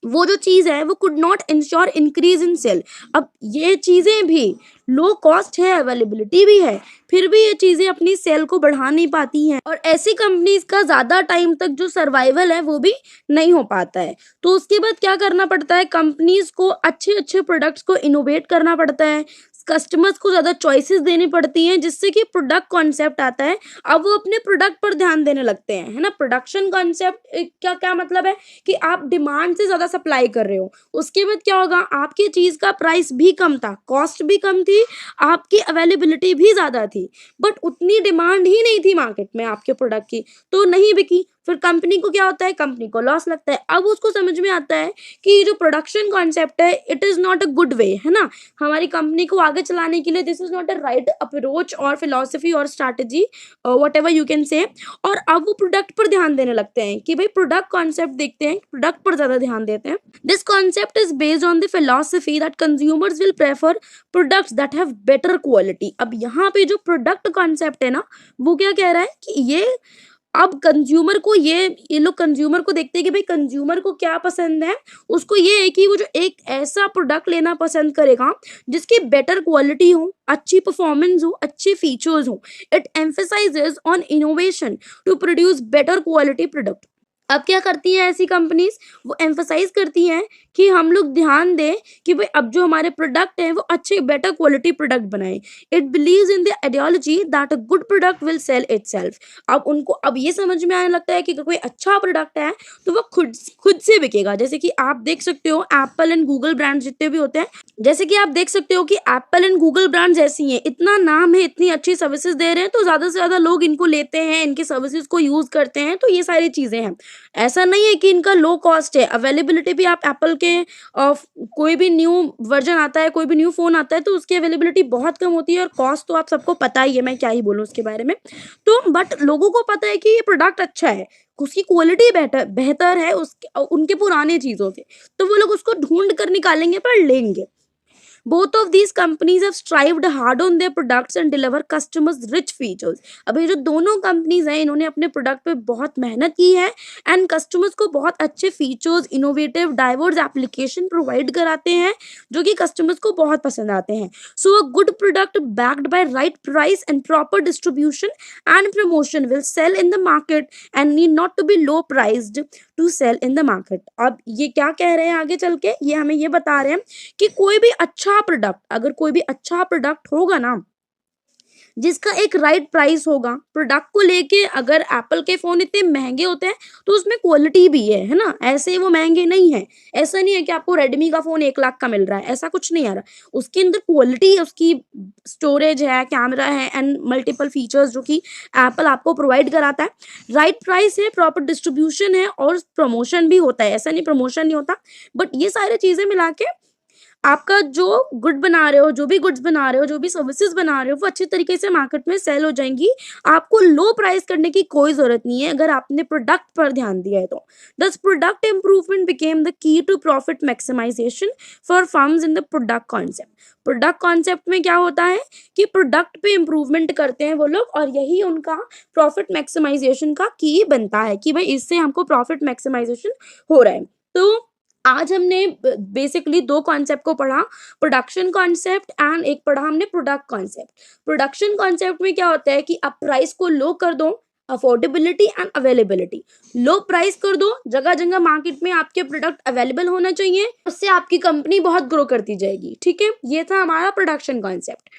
[SPEAKER 1] वो जो चीज़ है वो could not ensure increase in sale. अब ये चीज़ें भी लो कॉस्ट है, अवेलेबिलिटी भी है, फिर भी ये चीज़ें अपनी सेल को बढ़ा नहीं पाती हैं, और ऐसी कंपनीज का ज़्यादा टाइम तक जो सर्वाइवल है वो भी नहीं हो पाता है। तो उसके बाद क्या करना पड़ता है, कंपनीज को अच्छे अच्छे प्रोडक्ट्स को इनोवेट करना पड़ता है, कस्टमर्स को ज़्यादा चॉइसेस देनी पड़ती हैं, जिससे कि प्रोडक्ट कॉन्सेप्ट आता है। अब वो अपने प्रोडक्ट पर ध्यान देने लगते हैं, है ना। प्रोडक्शन कॉन्सेप्ट क्या क्या मतलब है कि आप डिमांड से ज़्यादा सप्लाई कर रहे हो, उसके बाद क्या होगा, आपकी चीज़ का प्राइस भी कम था, कॉस्ट भी कम थी, आपकी अवेलेबिलिटी भी ज़्यादा थी, बट उतनी डिमांड ही नहीं थी मार्केट में आपके प्रोडक्ट की, तो नहीं बिकी। फिर कंपनी को क्या होता है, कंपनी को लॉस लगता है। अब उसको समझ में आता है कि ये जो प्रोडक्शन कॉन्सेप्ट है it is not a good way, है ना, हमारी कंपनी को आगे चलाने के लिए this is not a right approach और फिलॉसफी और strategy, what ever you can say. और अब वो प्रोडक्ट पर ध्यान देने लगते हैं कि भाई प्रोडक्ट कॉन्सेप्ट देखते हैं, प्रोडक्ट पर ज़्यादा ध्यान देते हैं। This concept is based on the philosophy that consumers will prefer products that have better quality. अब यहाँ पे जो प्रोडक्ट कॉन्सेप्ट है ना, वो क्या कह रहा है कि ये अब कंज्यूमर को ये लोग कंज्यूमर को देखते हैं कि भाई कंज्यूमर को क्या पसंद है, उसको ये है कि वो जो एक ऐसा प्रोडक्ट लेना पसंद करेगा जिसकी बेटर क्वालिटी हो, अच्छी परफॉर्मेंस हो, अच्छे फीचर्स हो। It emphasises on innovation to produce better quality product. अब क्या करती हैं ऐसी कंपनीज, वो एम्फसाइज करती हैं कि हम लोग ध्यान दें कि भाई अब जो हमारे प्रोडक्ट हैं वो अच्छे बेटर क्वालिटी प्रोडक्ट बनाएं। It believes in the ideology that a good product will sell itself. अब उनको अब ये समझ में आने लगता है कि अगर कोई अच्छा प्रोडक्ट है तो वो खुद से बिकेगा। जैसे कि आप देख सकते हो एप्पल एंड गूगल ब्रांड जितने भी होते हैं, जैसे कि आप देख सकते हो कि एप्पल एंड गूगल ब्रांड ऐसी हैं, इतना नाम है, इतनी अच्छी सर्विसेज दे रहे हैं, तो ज़्यादा से ज़्यादा लोग इनको लेते हैं, इनकी सर्विसेज को यूज़ करते हैं। तो ये सारी चीज़ें हैं। ऐसा नहीं है कि इनका लो कॉस्ट है, अवेलेबिलिटी भी आप एप्पल के कोई भी न्यू वर्जन आता है, कोई भी न्यू फ़ोन आता है तो उसकी अवेलेबिलिटी बहुत कम होती है, और कॉस्ट तो आप सबको पता ही है, मैं क्या ही बोलूँ उसके बारे में। तो बट लोगों को पता है कि ये प्रोडक्ट अच्छा है, उसकी क्वालिटी बेहतर है उनके पुराने चीज़ों से, तो वो लोग उसको ढूंढ कर निकालेंगे पर लेंगे। Both of these companies have strived hard on their products and deliver customers rich features। अब ये जो दोनों कंपनीज हैं इन्होंने अपने प्रोडक्ट पे बहुत मेहनत की है एंड कस्टमर्स को बहुत अच्छे features, innovative diverse application provide कराते हैं जो कि कस्टमर्स को बहुत पसंद आते हैं। So a good product backed by right price and proper distribution and promotion will sell in the market and need not to be low priced to sell in the market. अब ये क्या कह रहे हैं आगे चल के, ये हमें ये बता रहे हैं कि कोई भी अच्छा प्रोडक्ट, अगर कोई भी अच्छा प्रोडक्ट होगा ना जिसका एक राइट प्राइस होगा, प्रोडक्ट को लेके अगर एप्पल के फ़ोन इतने महंगे होते हैं तो उसमें क्वालिटी भी है ना, ऐसे वो महंगे नहीं है। ऐसा नहीं है कि आपको रेडमी का फ़ोन 1 लाख का मिल रहा है, ऐसा कुछ नहीं आ रहा। उसके अंदर क्वालिटी है, उसकी स्टोरेज है, कैमरा है एंड मल्टीपल फीचर्स जो कि एप्पल आपको प्रोवाइड कराता है। राइट प्राइस है, प्रॉपर डिस्ट्रीब्यूशन है और प्रमोशन भी होता है, ऐसा नहीं प्रमोशन नहीं होता, बट ये सारी चीज़ें मिला के आपका जो गुड बना रहे हो, जो भी गुड्स बना रहे हो, जो भी सर्विसेज बना रहे हो, वो अच्छी तरीके से मार्केट में सेल हो जाएंगी। आपको लो प्राइस करने की कोई जरूरत नहीं है अगर आपने प्रोडक्ट पर ध्यान दिया है तो। Thus product improvement became the key to profit maximisation for firms in the product concept. Product concept में क्या होता है कि प्रोडक्ट पे इम्प्रूवमेंट करते हैं वो लोग, और यही उनका प्रॉफिट मैक्सिमाइजेशन का की बनता है कि भाई इससे हमको प्रॉफिट मैक्सिमाइजेशन हो रहा है। तो आज हमने बेसिकली दो कॉन्सेप्ट को पढ़ा, प्रोडक्शन कॉन्सेप्ट एंड एक पढ़ा हमने प्रोडक्ट कॉन्सेप्ट। प्रोडक्शन कॉन्सेप्ट में क्या होता है कि आप प्राइस को लो कर दो, affordability and availability. Low price कर दो, जगह जगह मार्केट में आपके प्रोडक्ट अवेलेबल होना चाहिए, उससे आपकी कंपनी बहुत ग्रो करती जाएगी। ठीक है, ये था हमारा प्रोडक्शन कॉन्सेप्ट।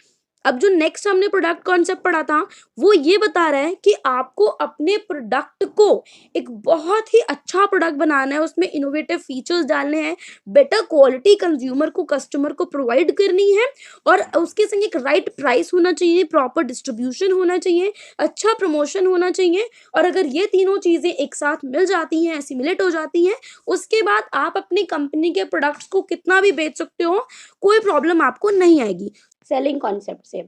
[SPEAKER 1] अब जो नेक्स्ट हमने प्रोडक्ट कॉन्सेप्ट पढ़ा था वो ये बता रहा है कि आपको अपने प्रोडक्ट को एक बहुत ही अच्छा प्रोडक्ट बनाना है, उसमें इनोवेटिव फीचर्स डालने हैं, बेटर क्वालिटी कंज्यूमर को, कस्टमर को प्रोवाइड करनी है, और उसके संग एक राइट प्राइस होना चाहिए, प्रॉपर डिस्ट्रीब्यूशन होना चाहिए, अच्छा प्रमोशन होना चाहिए। और अगर ये तीनों चीजें एक साथ मिल जाती हैं, एसिमुलेट हो जाती हैं, उसके बाद आप अपनी कंपनी के प्रोडक्ट्स को कितना भी बेच सकते हो, कोई प्रॉब्लम आपको नहीं आएगी सेलिंग कॉन्सेप्ट से।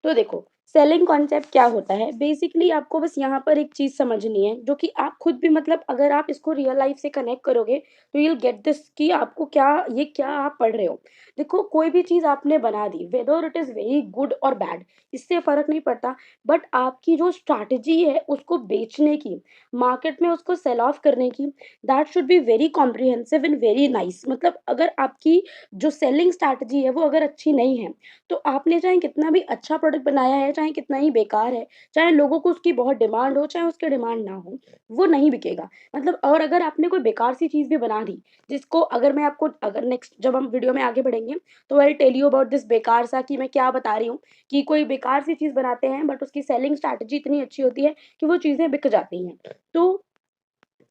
[SPEAKER 1] तो देखो सेलिंग कॉन्सेप्ट क्या होता है, बेसिकली आपको बस यहाँ पर एक चीज समझनी है जो कि आप खुद भी, मतलब अगर आप इसको रियल लाइफ से कनेक्ट करोगे तो यू विल गेट दिस कि आपको क्या, ये क्या आप पढ़ रहे हो। देखो कोई भी चीज आपने बना दी, whether it is very good और बैड, इससे फर्क नहीं पड़ता, बट आपकी जो स्ट्रैटेजी है उसको बेचने की, मार्केट में उसको सेल ऑफ करने की, that should be very comprehensive and very nice. मतलब अगर आपकी जो सेलिंग स्ट्रैटेजी है वो अगर अच्छी नहीं है तो आपने चाहे कितना भी अच्छा प्रोडक्ट बनाया है, चाहे कितना ही बेकार है, चाहे लोगों को उसकी बहुत डिमांड हो, चाहे उसकी डिमांड ना हो, वो नहीं बिकेगा। मतलब और अगर आपने कोई बेकार सी चीज़ भी बना दी, जिसको अगर मैं आपको, अगर नेक्स्ट जब हम वीडियो में आगे बढ़ेंगे तो I tell you about this बेकार सा, कि मैं क्या बता रही हूँ, कि कोई बेकार सी चीज़ बनाते हैं बट उसकी सेलिंग स्ट्रैटेजी इतनी अच्छी होती है कि वो चीज़ें बिक जाती हैं। तो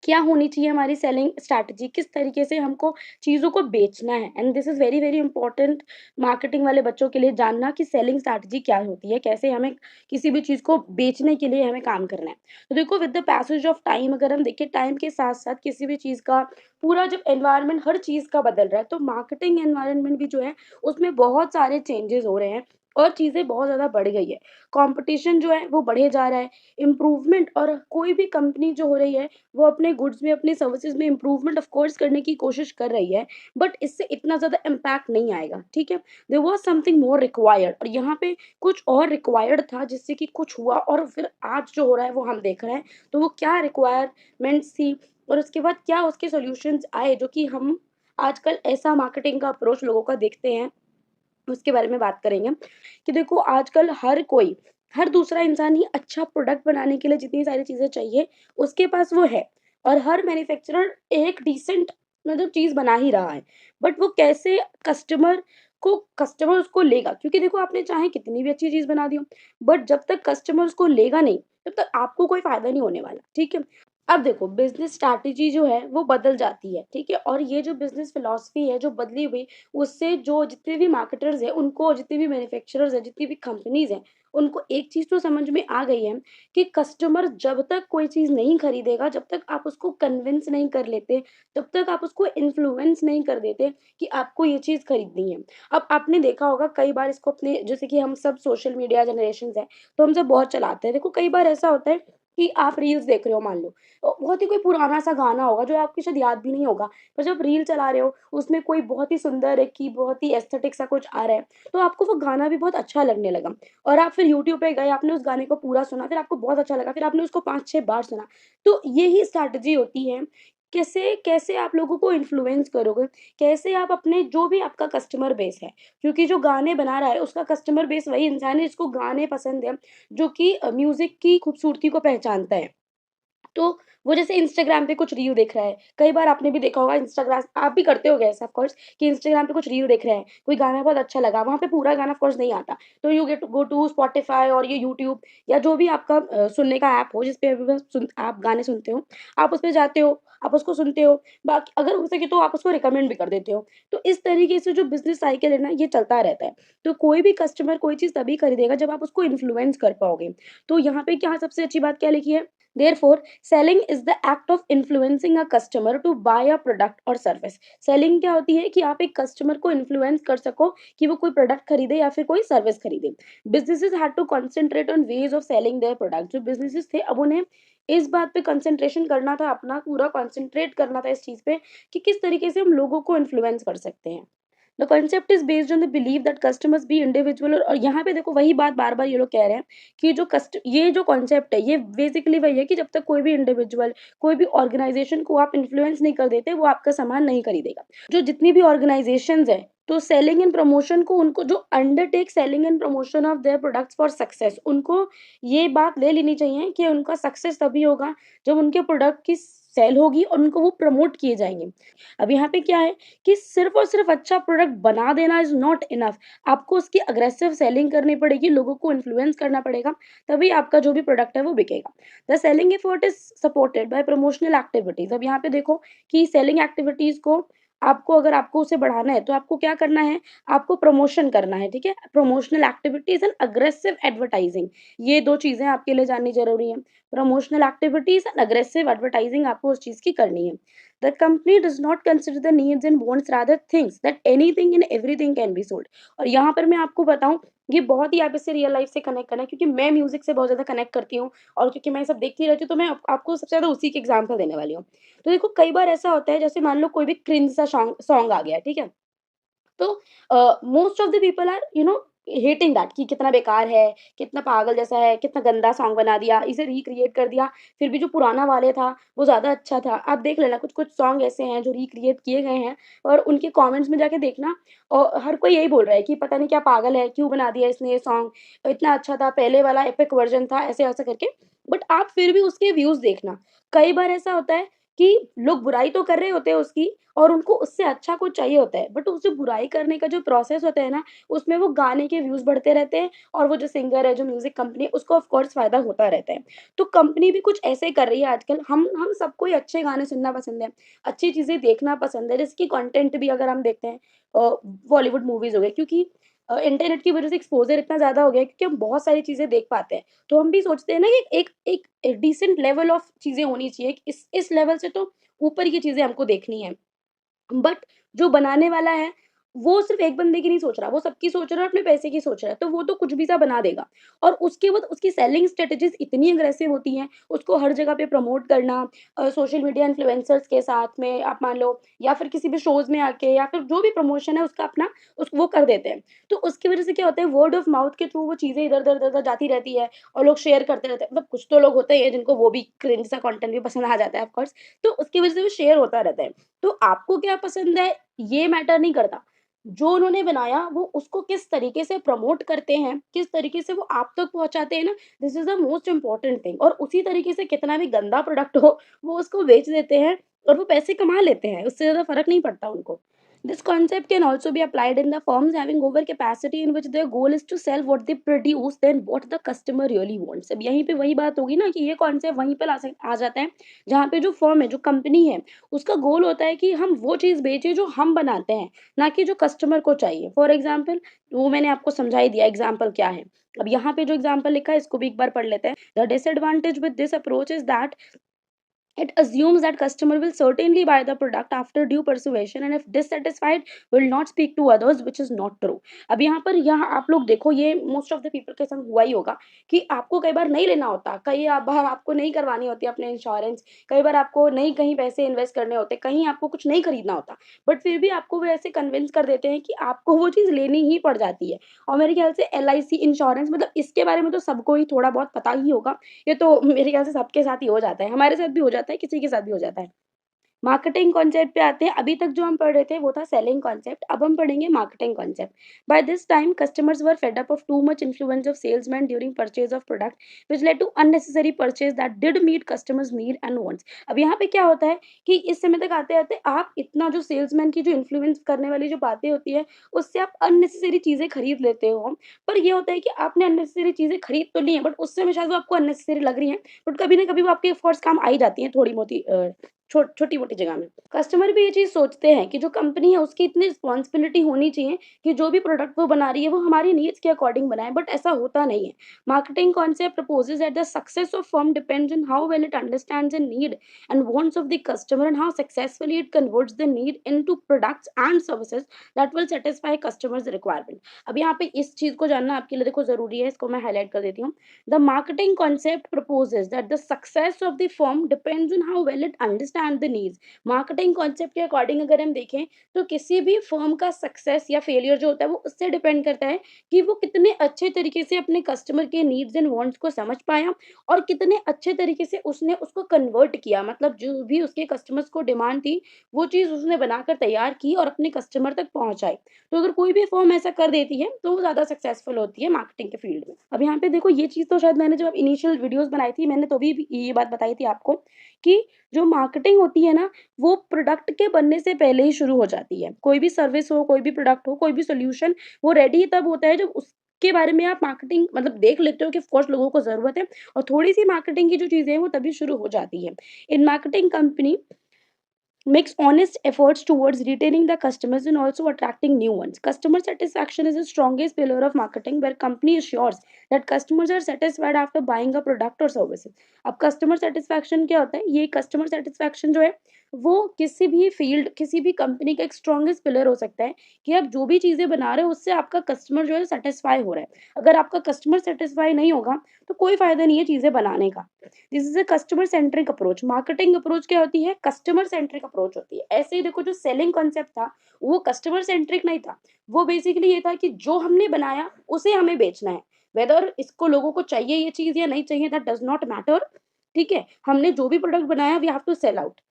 [SPEAKER 1] क्या होनी चाहिए हमारी सेलिंग स्ट्रैटेजी, किस तरीके से हमको चीज़ों को बेचना है, and this is very very important marketing वाले बच्चों के लिए जानना कि सेलिंग स्ट्रैटेजी क्या होती है, कैसे हमें किसी भी चीज़ को बेचने के लिए हमें काम करना है। तो देखो with the passage of time, अगर हम देखें टाइम के साथ साथ किसी भी चीज़ का पूरा जब एनवायरनमेंट हर चीज़ का बदल रहा है, तो मार्केटिंग एनवायरनमेंट भी जो है उसमें बहुत सारे चेंजेस हो रहे हैं और चीज़ें बहुत ज़्यादा बढ़ गई है, कंपटीशन जो है वो बढ़े जा रहा है, इम्प्रूवमेंट, और कोई भी कंपनी जो हो रही है वो अपने गुड्स में, अपनी सर्विसेज में इम्प्रूवमेंट ऑफ कोर्स करने की कोशिश कर रही है, बट इससे इतना ज़्यादा इम्पैक्ट नहीं आएगा। ठीक है, there was something more required, और यहाँ पे कुछ और रिक्वायर्ड था जिससे कि कुछ हुआ, और फिर आज जो हो रहा है वो हम देख रहे हैं। तो वो क्या रिक्वायरमेंट्स थी और उसके बाद क्या उसके सॉल्यूशंस आए, जो कि हम आजकल ऐसा मार्केटिंग का अप्रोच लोगों का देखते हैं, उसके बारे में बात करेंगे। कि देखो आजकल हर कोई, हर दूसरा इंसान ही अच्छा प्रोडक्ट बनाने के लिए जितनी सारी चीज़ें चाहिए उसके पास वो है, और हर मैन्युफैक्चरर एक डिसेंट मतलब चीज़ बना ही रहा है, बट वो कैसे कस्टमर उसको लेगा, क्योंकि देखो आपने चाहे कितनी भी अच्छी चीज़ बना दी हो, बट जब तक कस्टमर उसको लेगा नहीं तब तक आपको कोई फ़ायदा नहीं होने वाला। ठीक है, अब देखो बिज़नेस स्ट्रैटेजी जो है वो बदल जाती है, ठीक है? और ये जो बिज़नेस फिलॉसफी है जो बदली हुई, उससे जो जितने भी मार्केटर्स हैं उनको, जितने भी मैन्युफैक्चरर्स हैं, जितनी भी कंपनीज़ हैं, उनको एक चीज़ तो समझ में आ गई है कि कस्टमर जब तक कोई चीज़ नहीं खरीदेगा, जब तक आप उसको कन्विंस नहीं कर लेते, जब तक आप उसको इन्फ्लुएंस नहीं कर देते कि आपको ये चीज़ खरीदनी है। अब आपने देखा होगा कई बार इसको अपने, जैसे कि हम सब सोशल मीडिया जनरेशन्स हैं, तो हम सब बहुत चलाते हैं। देखो कई बार ऐसा होता है कि आप रील्स देख रहे हो, मान लो बहुत ही कोई पुराना सा गाना होगा जो आपको शायद याद भी नहीं होगा, पर जब रील चला रहे हो उसमें कोई बहुत ही सुंदर एक की बहुत ही एस्थेटिक सा कुछ आ रहा है, तो आपको वो गाना भी बहुत अच्छा लगने लगा, और आप फिर यूट्यूब पे गए, आपने उस गाने को पूरा सुना, फिर आपको बहुत अच्छा लगा, फिर आपने उसको 5-6 बार सुना। तो यही स्ट्रैटेजी होती है, कैसे कैसे आप लोगों को इन्फ्लुएंस करोगे, कैसे आप अपने जो भी आपका कस्टमर बेस है, क्योंकि जो गाने बना रहा है उसका कस्टमर बेस वही इंसान है जिसको गाने पसंद है, जो कि म्यूजिक की खूबसूरती को पहचानता है। तो वो जैसे इंस्टाग्राम पे कुछ रील देख रहा है, कई बार आपने भी देखा होगा, इंस्टाग्राम आप भी करते होगे ऐसा ऑफ कोर्स, कि इंस्टाग्राम पे कुछ रील देख रहे हैं, कोई गाना बहुत अच्छा लगा, वहाँ पे पूरा गाना ऑफ कोर्स नहीं आता, तो you get go to Spotify और ये यूट्यूब या जो भी आपका सुनने का ऐप हो जिस पे भी आप गाने सुनते हो, आप उस पे जाते हो, आप उसको सुनते हो, बाकी अगर हो सके तो आप उसको रिकमेंड भी कर देते हो। तो इस तरीके से जो बिजनेस साइकिल है ना ये चलता रहता है। तो कोई भी कस्टमर कोई चीज़ तभी खरीदेगा जब आप उसको इन्फ्लुएंस कर पाओगे। तो यहाँ पे क्या सबसे अच्छी बात क्या लिखी है, Therefore, selling is the act of influencing a customer to buy a product or service. Selling क्या होती है कि आप एक कस्टमर को इन्फ्लुएंस कर सको कि वो कोई प्रोडक्ट खरीदे या फिर कोई सर्विस खरीदे. Businesses had to concentrate on ways of selling their products. जो businesses थे अब उन्हें इस बात पे कंसंट्रेशन करना था, अपना पूरा कंसंट्रेट करना था इस चीज पे कि किस तरीके से हम लोगों को इन्फ्लुएंस कर सकते हैं. The concept is based on the believe that customers be individual. और यहाँ पे देखो वही बात बार बार ये लोग कह रहे हैं कि ये जो कॉन्सेप्ट है ये बेसिकली वही है कि जब तक कोई भी इंडिविजुअल, कोई भी ऑर्गेनाइजेशन को आप इन्फ्लुएंस नहीं कर देते, वो आपका सामान नहीं खरीदेगा. जो जितनी भी ऑर्गेनाइजेशंस है, तो सेलिंग एंड प्रमोशन को, उनको जो undertake selling and promotion of their products for success, उनको ये बात ले लेनी चाहिए कि उनका सक्सेस तभी होगा जब उनके प्रोडक्ट की सेल होगी और उनको वो प्रमोट किए जाएंगे. अब यहाँ पे क्या है कि सिर्फ और सिर्फ अच्छा प्रोडक्ट बना देना इज नॉट इनफ. आपको उसकी अग्रेसिव सेलिंग करनी पड़ेगी, लोगों को इन्फ्लुएंस करना पड़ेगा, तभी आपका जो भी प्रोडक्ट है वो बिकेगा. The selling effort is supported by promotional activities. अब यहाँ पे देखो कि सेलिंग एक्टिविटीज को आपको, अगर आपको उसे बढ़ाना है तो आपको क्या करना है, आपको प्रमोशन करना है. ठीक है, promotional activities and aggressive advertising, ये दो चीजें आपके लिए जाननी जरूरी है. Promotional activities and aggressive advertising आपको उस चीज की करनी है. The company does not consider the needs and wants, rather thinks that anything and everything can be sold. और यहाँ पर मैं आपको बताऊं, ये बहुत ही आप इससे रियल लाइफ से कनेक्ट करना है, क्योंकि मैं म्यूजिक से बहुत ज्यादा कनेक्ट करती हूँ और क्योंकि मैं सब देखती रहती हूँ, तो मैं आपको सबसे ज्यादा उसी के एग्जाम्पल देने वाली हूँ. तो देखो कई बार ऐसा होता है, जैसे मान लो कोई भी क्रिंज सा सॉन्ग आ गया, ठीक है, तो most of the people are hating that कि कितना बेकार है, कितना पागल जैसा है, कितना गंदा सॉन्ग बना दिया, इसे रिक्रिएट कर दिया. फिर भी जो पुराना वाले था वो ज़्यादा अच्छा था. आप देख लेना, कुछ कुछ सॉन्ग ऐसे हैं जो रिक्रिएट किए गए हैं और उनके कमेंट्स में जाके देखना, और हर कोई यही बोल रहा है कि पता नहीं क्या पागल है, क्यों बना दिया इसने ये सॉन्ग, इतना अच्छा था, पहले वाला एपिक वर्जन था, ऐसे ऐसा करके. बट आप फिर भी उसके व्यूज़ देखना, कई बार ऐसा होता है कि लोग बुराई तो कर रहे होते हैं उसकी और उनको उससे अच्छा कुछ चाहिए होता है, बट उसे बुराई करने का जो प्रोसेस होता है ना, उसमें वो गाने के व्यूज बढ़ते रहते हैं और वो जो सिंगर है, जो म्यूजिक कंपनी है, उसको ऑफ कोर्स फायदा होता रहता है. तो कंपनी भी कुछ ऐसे कर रही है आजकल. हम सबको ही अच्छे गाने सुनना पसंद है, अच्छी चीजें देखना पसंद है, जिसकी कंटेंट भी अगर हम देखते हैं, बॉलीवुड मूवीज हो गए, क्योंकि इंटरनेट की वजह से एक्सपोजर इतना ज्यादा हो गया है, क्योंकि हम बहुत सारी चीजें देख पाते हैं. तो हम भी सोचते हैं ना कि एक डिसेंट लेवल ऑफ चीजें होनी चाहिए कि इस लेवल से तो ऊपर की चीजें हमको देखनी है. बट जो बनाने वाला है, वो सिर्फ एक बंदे की नहीं सोच रहा, वो सबकी सोच रहा है, अपने पैसे की सोच रहा है, तो वो तो कुछ भी सा बना देगा. और उसके बाद उसकी सेलिंग स्ट्रेटेजीज इतनी अग्रेसिव होती हैं, उसको हर जगह पे प्रमोट करना, सोशल मीडिया इन्फ्लुएंसर्स के साथ में आप मान लो, या फिर किसी भी शोज में आके, या फिर जो भी प्रमोशन है उसका अपना वो कर देते हैं. तो उसकी वजह से क्या होता है, वर्ड ऑफ माउथ के थ्रू वो चीजें इधर उधर इधर उधर जाती रहती है और लोग शेयर करते रहते हैं. मतलब कुछ तो लोग होते हैं जिनको वो भी क्रिंज सा कंटेंट भी पसंद आ जाता है, ऑफ कोर्स. तो उसकी वजह से वो शेयर होता रहता है. तो आपको क्या पसंद है ये मैटर नहीं करता, जो उन्होंने बनाया वो उसको किस तरीके से प्रमोट करते हैं, किस तरीके से वो आप तक पहुंचाते हैं ना, this is the most important thing. और उसी तरीके से कितना भी गंदा प्रोडक्ट हो, वो उसको बेच देते हैं और वो पैसे कमा लेते हैं, उससे ज्यादा फर्क नहीं पड़ता उनको. This concept can also be applied in the firms having overcapacity in which their goal is to sell what they produce than what the customer really wants. अब यहीं पे वही बात होगी ना कि ये कॉन्सेप्ट वहीं पे आ जाता है जहाँ पे जो फर्म है, जो कंपनी है, उसका गोल होता है कि हम वो चीज़ बेचें जो हम बनाते हैं, ना कि जो कस्टमर को चाहिए. फॉर एग्जाम्पल, वो मैंने आपको समझा ही दिया एग्जाम्पल क्या है. अब यहाँ पे जो एग्जाम्पल लिखा है इसको भी एक बार पढ़ लेते हैं. The disadvantage with this approach is that it assumes that customer will certainly buy the product after due persuasion and if dissatisfied will not speak to others, which is not true. अब यहाँ आप लोग देखो, ये मोस्ट ऑफ द पीपल के संग हुआ ही होगा कि आपको कई बार नहीं लेना होता, कई बार आपको नहीं करवानी होती अपने इंश्योरेंस, कई बार आपको नहीं कहीं पैसे इन्वेस्ट करने होते, कहीं आपको कुछ नहीं खरीदना होता, बट फिर भी आपको वो ऐसे कन्विंस कर देते हैं कि आपको वो चीज़ लेनी ही पड़ जाती है. और मेरे ख्याल से LIC इंश्योरेंस, मतलब इसके बारे में तो सबको ही थोड़ा बहुत पता ही होगा. ये तो मेरे ख्याल से सबके साथ ही हो जाता है, हमारे साथ भी हो जाता है, किसी के साथ भी हो जाता है. मार्केटिंग कॉन्सेप्ट पे आते हैं. अभी तक जो हम पढ़ रहे थे वो था सेलिंग कॉन्सेप्ट, अब हम पढ़ेंगे marketing concept. By this time customers were fed up of too much influence of salesman during purchase of product which led to unnecessary purchase that did meet customers need and wants. अब यहाँ पे क्या होता है कि इस समय तक आते आते आप इतना जो सेल्समैन की जो इन्फ्लुएंस करने वाली जो बातें होती है, उससे आप अननेसेसरी चीजें खरीद लेते हो. पर ये होता है कि आपने अननेसेसरी चीजें खरीद तो ली है, बट उस समय शायद वो आपको अननेसेसरी लग रही है, बट कभी ना कभी वो आपके ऑफकोर्स काम आ ही जाती है थोड़ी मोटी छोटी मोटी जगह में। कस्टमर भी ये चीज़ सोचते हैं कि जो कंपनी है उसकी इतनी रिस्पॉन्सिबिलिटी होनी चाहिए कि जो भी प्रोडक्ट वो बना रही है वो हमारी नीड्स के अकॉर्डिंग बनाए, बट ऐसा होता नहीं है। Marketing concept proposes that the success of firm depends on how well it understands the need and wants of the customer and how successfully it converts the need into products and services that will satisfy customers requirement. अब यहाँ पे इस चीज़ को जानना आपके लिए देखो ज़रूरी है, इसको मैं हाईलाइट कर देती हूँ। The marketing concept proposes that the success of the firm depends on how well it understands the needs. Marketing concept के अकॉर्डिंग अगर हम देखें तो किसी भी फर्म का सक्सेस या फेलियर जो होता है वो उससे डिपेंड करता है कि वो कितने अच्छे तरीके से अपने कस्टमर के नीड्स एंड वांट्स को समझ पाया और कितने अच्छे तरीके से उसने उसको कन्वर्ट किया, मतलब जो भी उसके कस्टमर्स को डिमांड थी वो चीज़ उसने बनाकर तैयार की और अपने कस्टमर तक पहुंचाई। तो अगर कोई भी फर्म ऐसा कर देती है तो वो ज़्यादा सक्सेसफुल होती है मार्केटिंग के फील्ड में। अब यहाँ पे देखो ये चीज़ तो शायद मैंने जब इनिशियल वीडियोस बनाई थी मैंने तो भी ये बात बताई थी आपको कि जो मार्केटिंग होती है ना वो प्रोडक्ट के बनने से पहले ही शुरू हो जाती है। कोई भी सर्विस हो, कोई भी प्रोडक्ट हो, कोई भी सॉल्यूशन वो रेडी तब होता है जब उसके बारे में आप मार्केटिंग मतलब देख लेते हो कि ऑफ कोर्स लोगों को ज़रूरत है और थोड़ी-सी मार्केटिंग की जो चीज़ें हैं वो तभी शुरू हो जाती है। In marketing company makes honest efforts towards retaining the customers and also attracting new ones. Customer satisfaction is the strongest pillar of marketing where company assures that customers are satisfied after buying a product or services. अब customer satisfaction क्या होता है? ये customer satisfaction जो है वो किसी भी फील्ड किसी भी कंपनी का एक स्ट्रॉन्गेस्ट पिलर हो सकता है कि आप जो भी चीज़ें बना रहे हो उससे आपका कस्टमर जो है सेटिस्फाई हो रहा है। अगर आपका कस्टमर सेटिस्फाई नहीं होगा तो कोई फ़ायदा नहीं है चीज़ें बनाने का। This is a customer centric approach. Marketing approach क्या होती है? कस्टमर सेंट्रिक अप्रोच होती है। ऐसे ही देखो जो सेलिंग कॉन्सेप्ट था वो कस्टमर सेंट्रिक नहीं था, वो बेसिकली ये था कि जो हमने बनाया उसे हमें बेचना है, वेदर इसको लोगों को चाहिए ये चीज या नहीं चाहिए दैट डज नॉट मैटर। ठीक है, हमने जो भी प्रोडक्ट बनाया we have to sell out.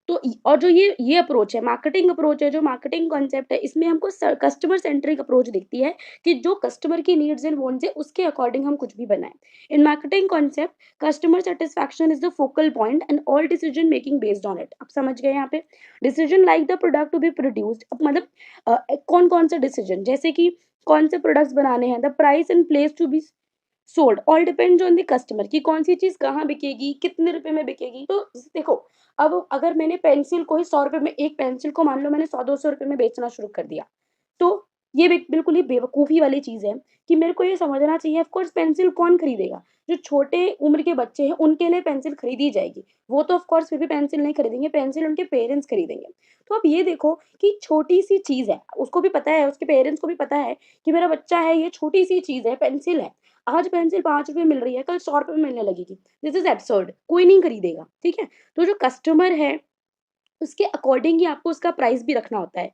[SPEAKER 1] तो और जो ये अप्रोच है मार्केटिंग अप्रोच है, जो मार्केटिंग कॉन्सेप्ट है इसमें हमको कस्टमर सेंट्रिक अप्रोच दिखती है कि जो कस्टमर की नीड्स एंड वांट्स है उसके अकॉर्डिंग हम कुछ भी बनाएं। In marketing concept customer satisfaction is the focal point and all decision making based on it. आप समझ गए यहाँ पे? Decision like the product to be produced, अब मतलब कौन कौन से डिसीजन, जैसे कि कौन से प्रोडक्ट्स बनाने हैं, the price and place to be sold all depends on the customer कि कौन सी चीज़ कहाँ बिकेगी, कितने रुपए में बिकेगी। तो देखो अब अगर मैंने पेंसिल को ही 100 रुपए में, एक पेंसिल को मान लो मैंने 100-200 रुपए में बेचना शुरू कर दिया, तो ये बिल्कुल ही बेवकूफ़ी वाली चीज़ है कि मेरे को ये समझना चाहिए ऑफ कोर्स पेंसिल कौन खरीदेगा? जो छोटे उम्र के बच्चे हैं उनके लिए पेंसिल खरीदी जाएगी। वो तो ऑफ कोर्स फिर भी पेंसिल नहीं खरीदेंगे, पेंसिल उनके पेरेंट्स खरीदेंगे। तो आप ये देखो कि छोटी-सी चीज़ है, उसको भी पता है, उसके पेरेंट्स को भी पता है कि मेरा बच्चा है, ये छोटी-सी चीज़ है, पेंसिल है। आज पेंसिल ₹5 मिल रही है, कल ₹100 में मिलने लगेगी। दिस इज़ एब्सर्ड, कोई नहीं खरीदेगा, ठीक है? तो जो कस्टमर है, उसके अकॉर्डिंग ही आपको उसका प्राइस भी रखना होता है।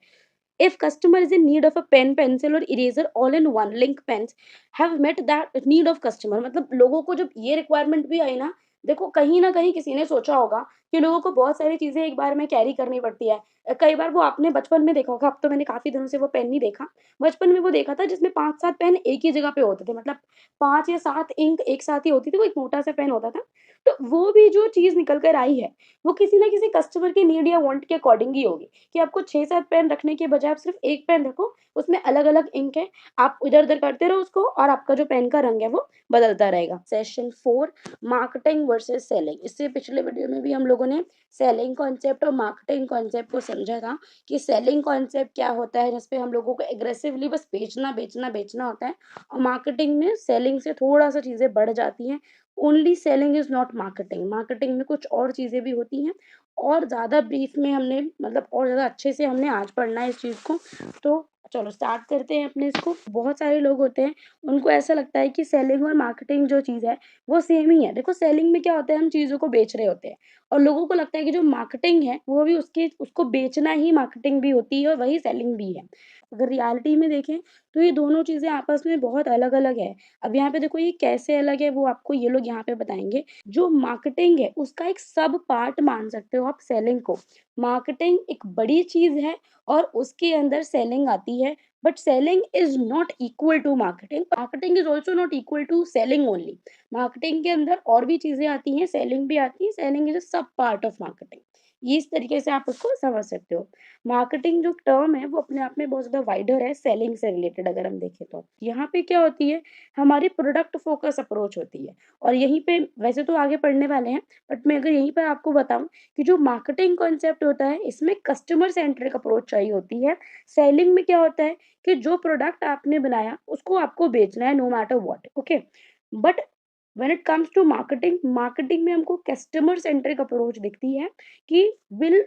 [SPEAKER 1] If customer is in need of a pen, pencil और eraser all in one, link pens have met that need of customer। मतलब लोगों को जब ये रिक्वायरमेंट भी आई ना, देखो कहीं न कहीं किसी ने सोचा होगा कि लोगों को बहुत सारी चीज़ें एक बार में कैरी करनी पड़ती है। कई बार वो आपने बचपन में देखा होगा, अब तो मैंने काफ़ी दिनों से वो पेन नहीं देखा। बचपन में वो देखा था जिसमें 5-7 पेन एक ही जगह पे होते थे, मतलब 5 या 7 इंक एक साथ ही होती थी, वो एक मोटा-सा पेन होता था। तो वो भी जो चीज़ निकल कर आई है, वो किसी न किसी कस्टमर की नीड या वांट के अकॉर्डिंग ही होगी कि आपको 6-7 पेन रखने के बजाय आप सिर्फ़ 1 पेन रखो, उसमें अलग-अलग इंक है, आप इधर-उधर करते रहो उसको और आपका जो पेन का रंग है वो बदलता रहेगा। Session 4 marketing versus selling. इससे पिछले वीडियो में भी हम लोगों ने सेलिंग कॉन्सेप्ट और मार्केटिंग कॉन्सेप्ट को समझा था कि सेलिंग कॉन्सेप्ट क्या होता है, जिसपे हम लोगों को एग्रेसिवली बस बेचना, बेचना, बेचना होता है और मार्केटिंग में सेलिंग से थोड़ा-सा चीज़ें बढ़ जाती हैं। Only selling is not marketing. Marketing में कुछ और चीज़ें भी होती हैं और ज़्यादा ब्रीफ में हमने मतलब और ज़्यादा अच्छे से हमने आज पढ़ना है इस चीज़ को। तो चलो स्टार्ट करते हैं अपने इसको। बहुत सारे लोग होते हैं, उनको ऐसा लगता है कि सेलिंग और मार्केटिंग जो चीज़ है, वो सेम ही है। देखो सेलिंग में क्या होता है, हम चीज़ों को बेच रहे होते हैं और लोगों को लगता है कि जो मार्केटिंग है, वो भी उसको बेचना ही मार्केटिंग भी होती है और वही सेलिंग भी है। अगर रियलिटी में देखें, तो ये दोनों चीज़ें आपस में बहुत अलग-अलग है। अब यहाँ पे देखो ये कैसे अलग है, वो आपको ये लोग यहाँ पे बताएँगे। जो मार्केटिंग है, उसका एक सब पार्ट मान सकते हो आप सेलिंग को। मार्केटिंग एक बड़ी चीज़ है और उसके अंदर सेलिंग आती है, but selling is not equal to marketing. Marketing is also not equal to selling only. Marketing के अंदर और भी चीज़ें आती हैं, सेलिंग भी आती है, सेलिंग इज़ अ सब पार्ट ऑफ मार्केटिंग। ये इस तरीके से आप उसको समझ सकते हो। मार्केटिंग जो टर्म है वो अपने आप में बहुत ज़्यादा वाइडर है सेलिंग से रिलेटेड अगर हम देखें तो। यहाँ पे क्या होती है, हमारी प्रोडक्ट फोकस अप्रोच होती है और यहीं पे वैसे तो आगे पढ़ने वाले हैं, बट मैं अगर यहीं पर आपको बताऊँ कि जो मार्केटिंग कॉन्सेप्ट होता है इसमें कस्टमर सेंट्रिक अप्रोच चाहिए होती है। सेलिंग में क्या होता है कि जो प्रोडक्ट आपने बनाया उसको आपको बेचना है no matter what, okay. But when it comes to marketing, marketing में हमको कस्टमर सेंट्रिक अप्रोच दिखती है कि will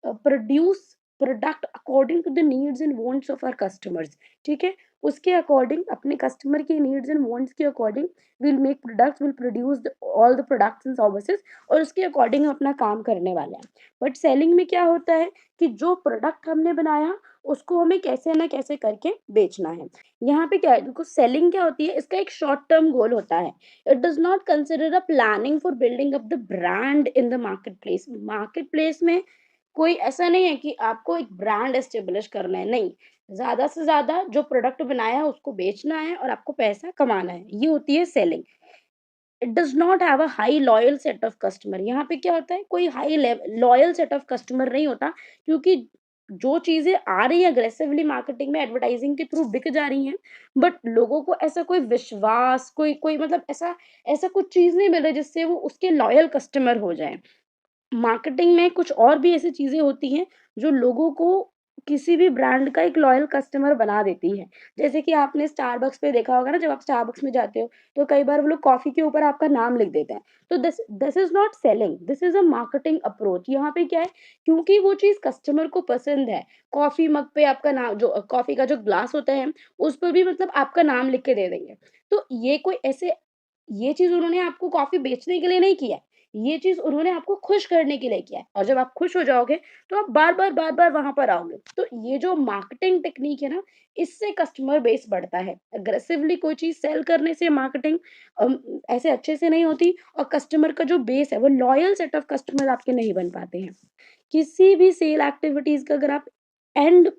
[SPEAKER 1] produce product according to the needs and wants of our customers, ठीक है। उसके अकॉर्डिंग अपने कस्टमर के नीड्स एंड वांट्स के according will make products, will produce all the products and services और उसके अकॉर्डिंग हम अपना काम करने वाले हैं। बट सेलिंग में क्या होता है कि जो प्रोडक्ट हमने बनाया उसको हमें कैसे ना कैसे करके बेचना है। यहाँ पे क्या है, देखो सेलिंग क्या होती है, इसका एक शॉर्ट टर्म गोल होता है। It does not consider a planning for building up the brand in the market place. Market place में कोई ऐसा नहीं है कि आपको एक ब्रांड एस्टेब्लिश करना है, नहीं। ज्यादा से ज्यादा जो प्रोडक्ट बनाया है उसको बेचना है और आपको पैसा कमाना है, ये होती है selling. It does not have a high loyal set of customer. यहाँ पे क्या होता है, कोई high loyal set of customer नहीं होता, क्योंकि जो चीजें आ रही है अग्रेसिवली मार्केटिंग में एडवर्टाइजिंग के थ्रू बिक जा रही हैं, बट लोगों को ऐसा कोई विश्वास, कोई कोई मतलब ऐसा ऐसा कुछ चीज नहीं मिल रहा जिससे वो उसके लॉयल कस्टमर हो जाए। मार्केटिंग में कुछ और भी ऐसी चीज़ें होती हैं, जो लोगों को किसी भी ब्रांड का एक लॉयल कस्टमर बना देती हैं। जैसे कि आपने स्टारबक्स पे देखा होगा ना, जब आप स्टारबक्स में जाते हो, तो कई बार वो लोग कॉफ़ी के ऊपर आपका नाम लिख देते हैं। तो this this is not selling, this is a marketing approach. यहाँ पे क्या है, क्योंकि वो चीज़ कस्टमर को पसंद है, कॉफ़ी मग पे आपका नाम, जो कॉफ़ी का जो ग्लास होता है, उस पर भी मतलब आपका नाम लिख के दे देंगे। तो ये कोई ऐसे ये चीज़ उन्होंने आपको कॉफ़ी बेचने के लिए नहीं किया है। ये चीज़ उन्होंने आपको खुश करने के लिए किया है और जब आप खुश हो जाओगे, तो आप बार-बार, बार-बार वहाँ पर आओगे। तो ये जो मार्केटिंग टेक्नीक है ना, इससे कस्टमर बेस बढ़ता है। एग्रेसिवली कोई चीज़ सेल करने से मार्केटिंग ऐसे अच्छे से नहीं होती और कस्टमर का जो बेस है, वो लॉयल सेट ऑफ कस्टमर आपके नहीं बन पाते हैं। किसी भी सेल एक्टिविटीज़ का अगर आप एंड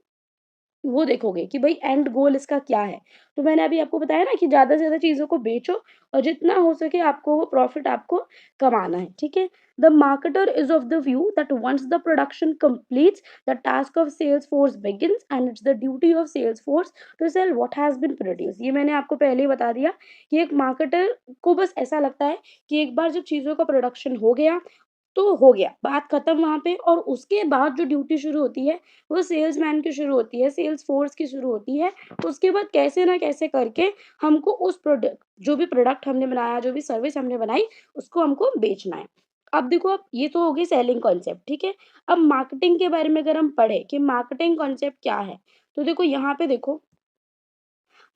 [SPEAKER 1] वो देखोगे कि भाई एंड गोल इसका क्या है। तो मैंने अभी आपको बताया ना कि ज़्यादा से ज़्यादा चीज़ों को बेचो और जितना हो सके आपको वो प्रॉफ़िट आपको कमाना है, ठीक है? The marketer is of the view that once the production completes, the task of sales force begins and it's the duty of sales force to sell what has been produced. ये मैंने आपको पहले ही बता दिया कि एक मार्केटर को बस ऐसा लगता है कि एक बार जब चीज़ों का प्रोडक्शन हो गया, तो हो गया, बात खत्म वहाँ पे। और उसके बाद जो ड्यूटी शुरू होती है, वो सेल्समैन की शुरू होती है, सेल्स फोर्स की शुरू होती है। उसके बाद कैसे ना कैसे करके हमको उस प्रोडक्ट, जो भी प्रोडक्ट हमने बनाया, जो भी सर्विस हमने बनाई, उसको हमको बेचना है। अब देखो, अब ये तो हो गई सेलिंग कॉन्सेप्ट, ठीक है? अब मार्केटिंग के बारे में अगर हम पढ़े कि मार्केटिंग कॉन्सेप्ट क्या है, तो देखो यहाँ पे देखो,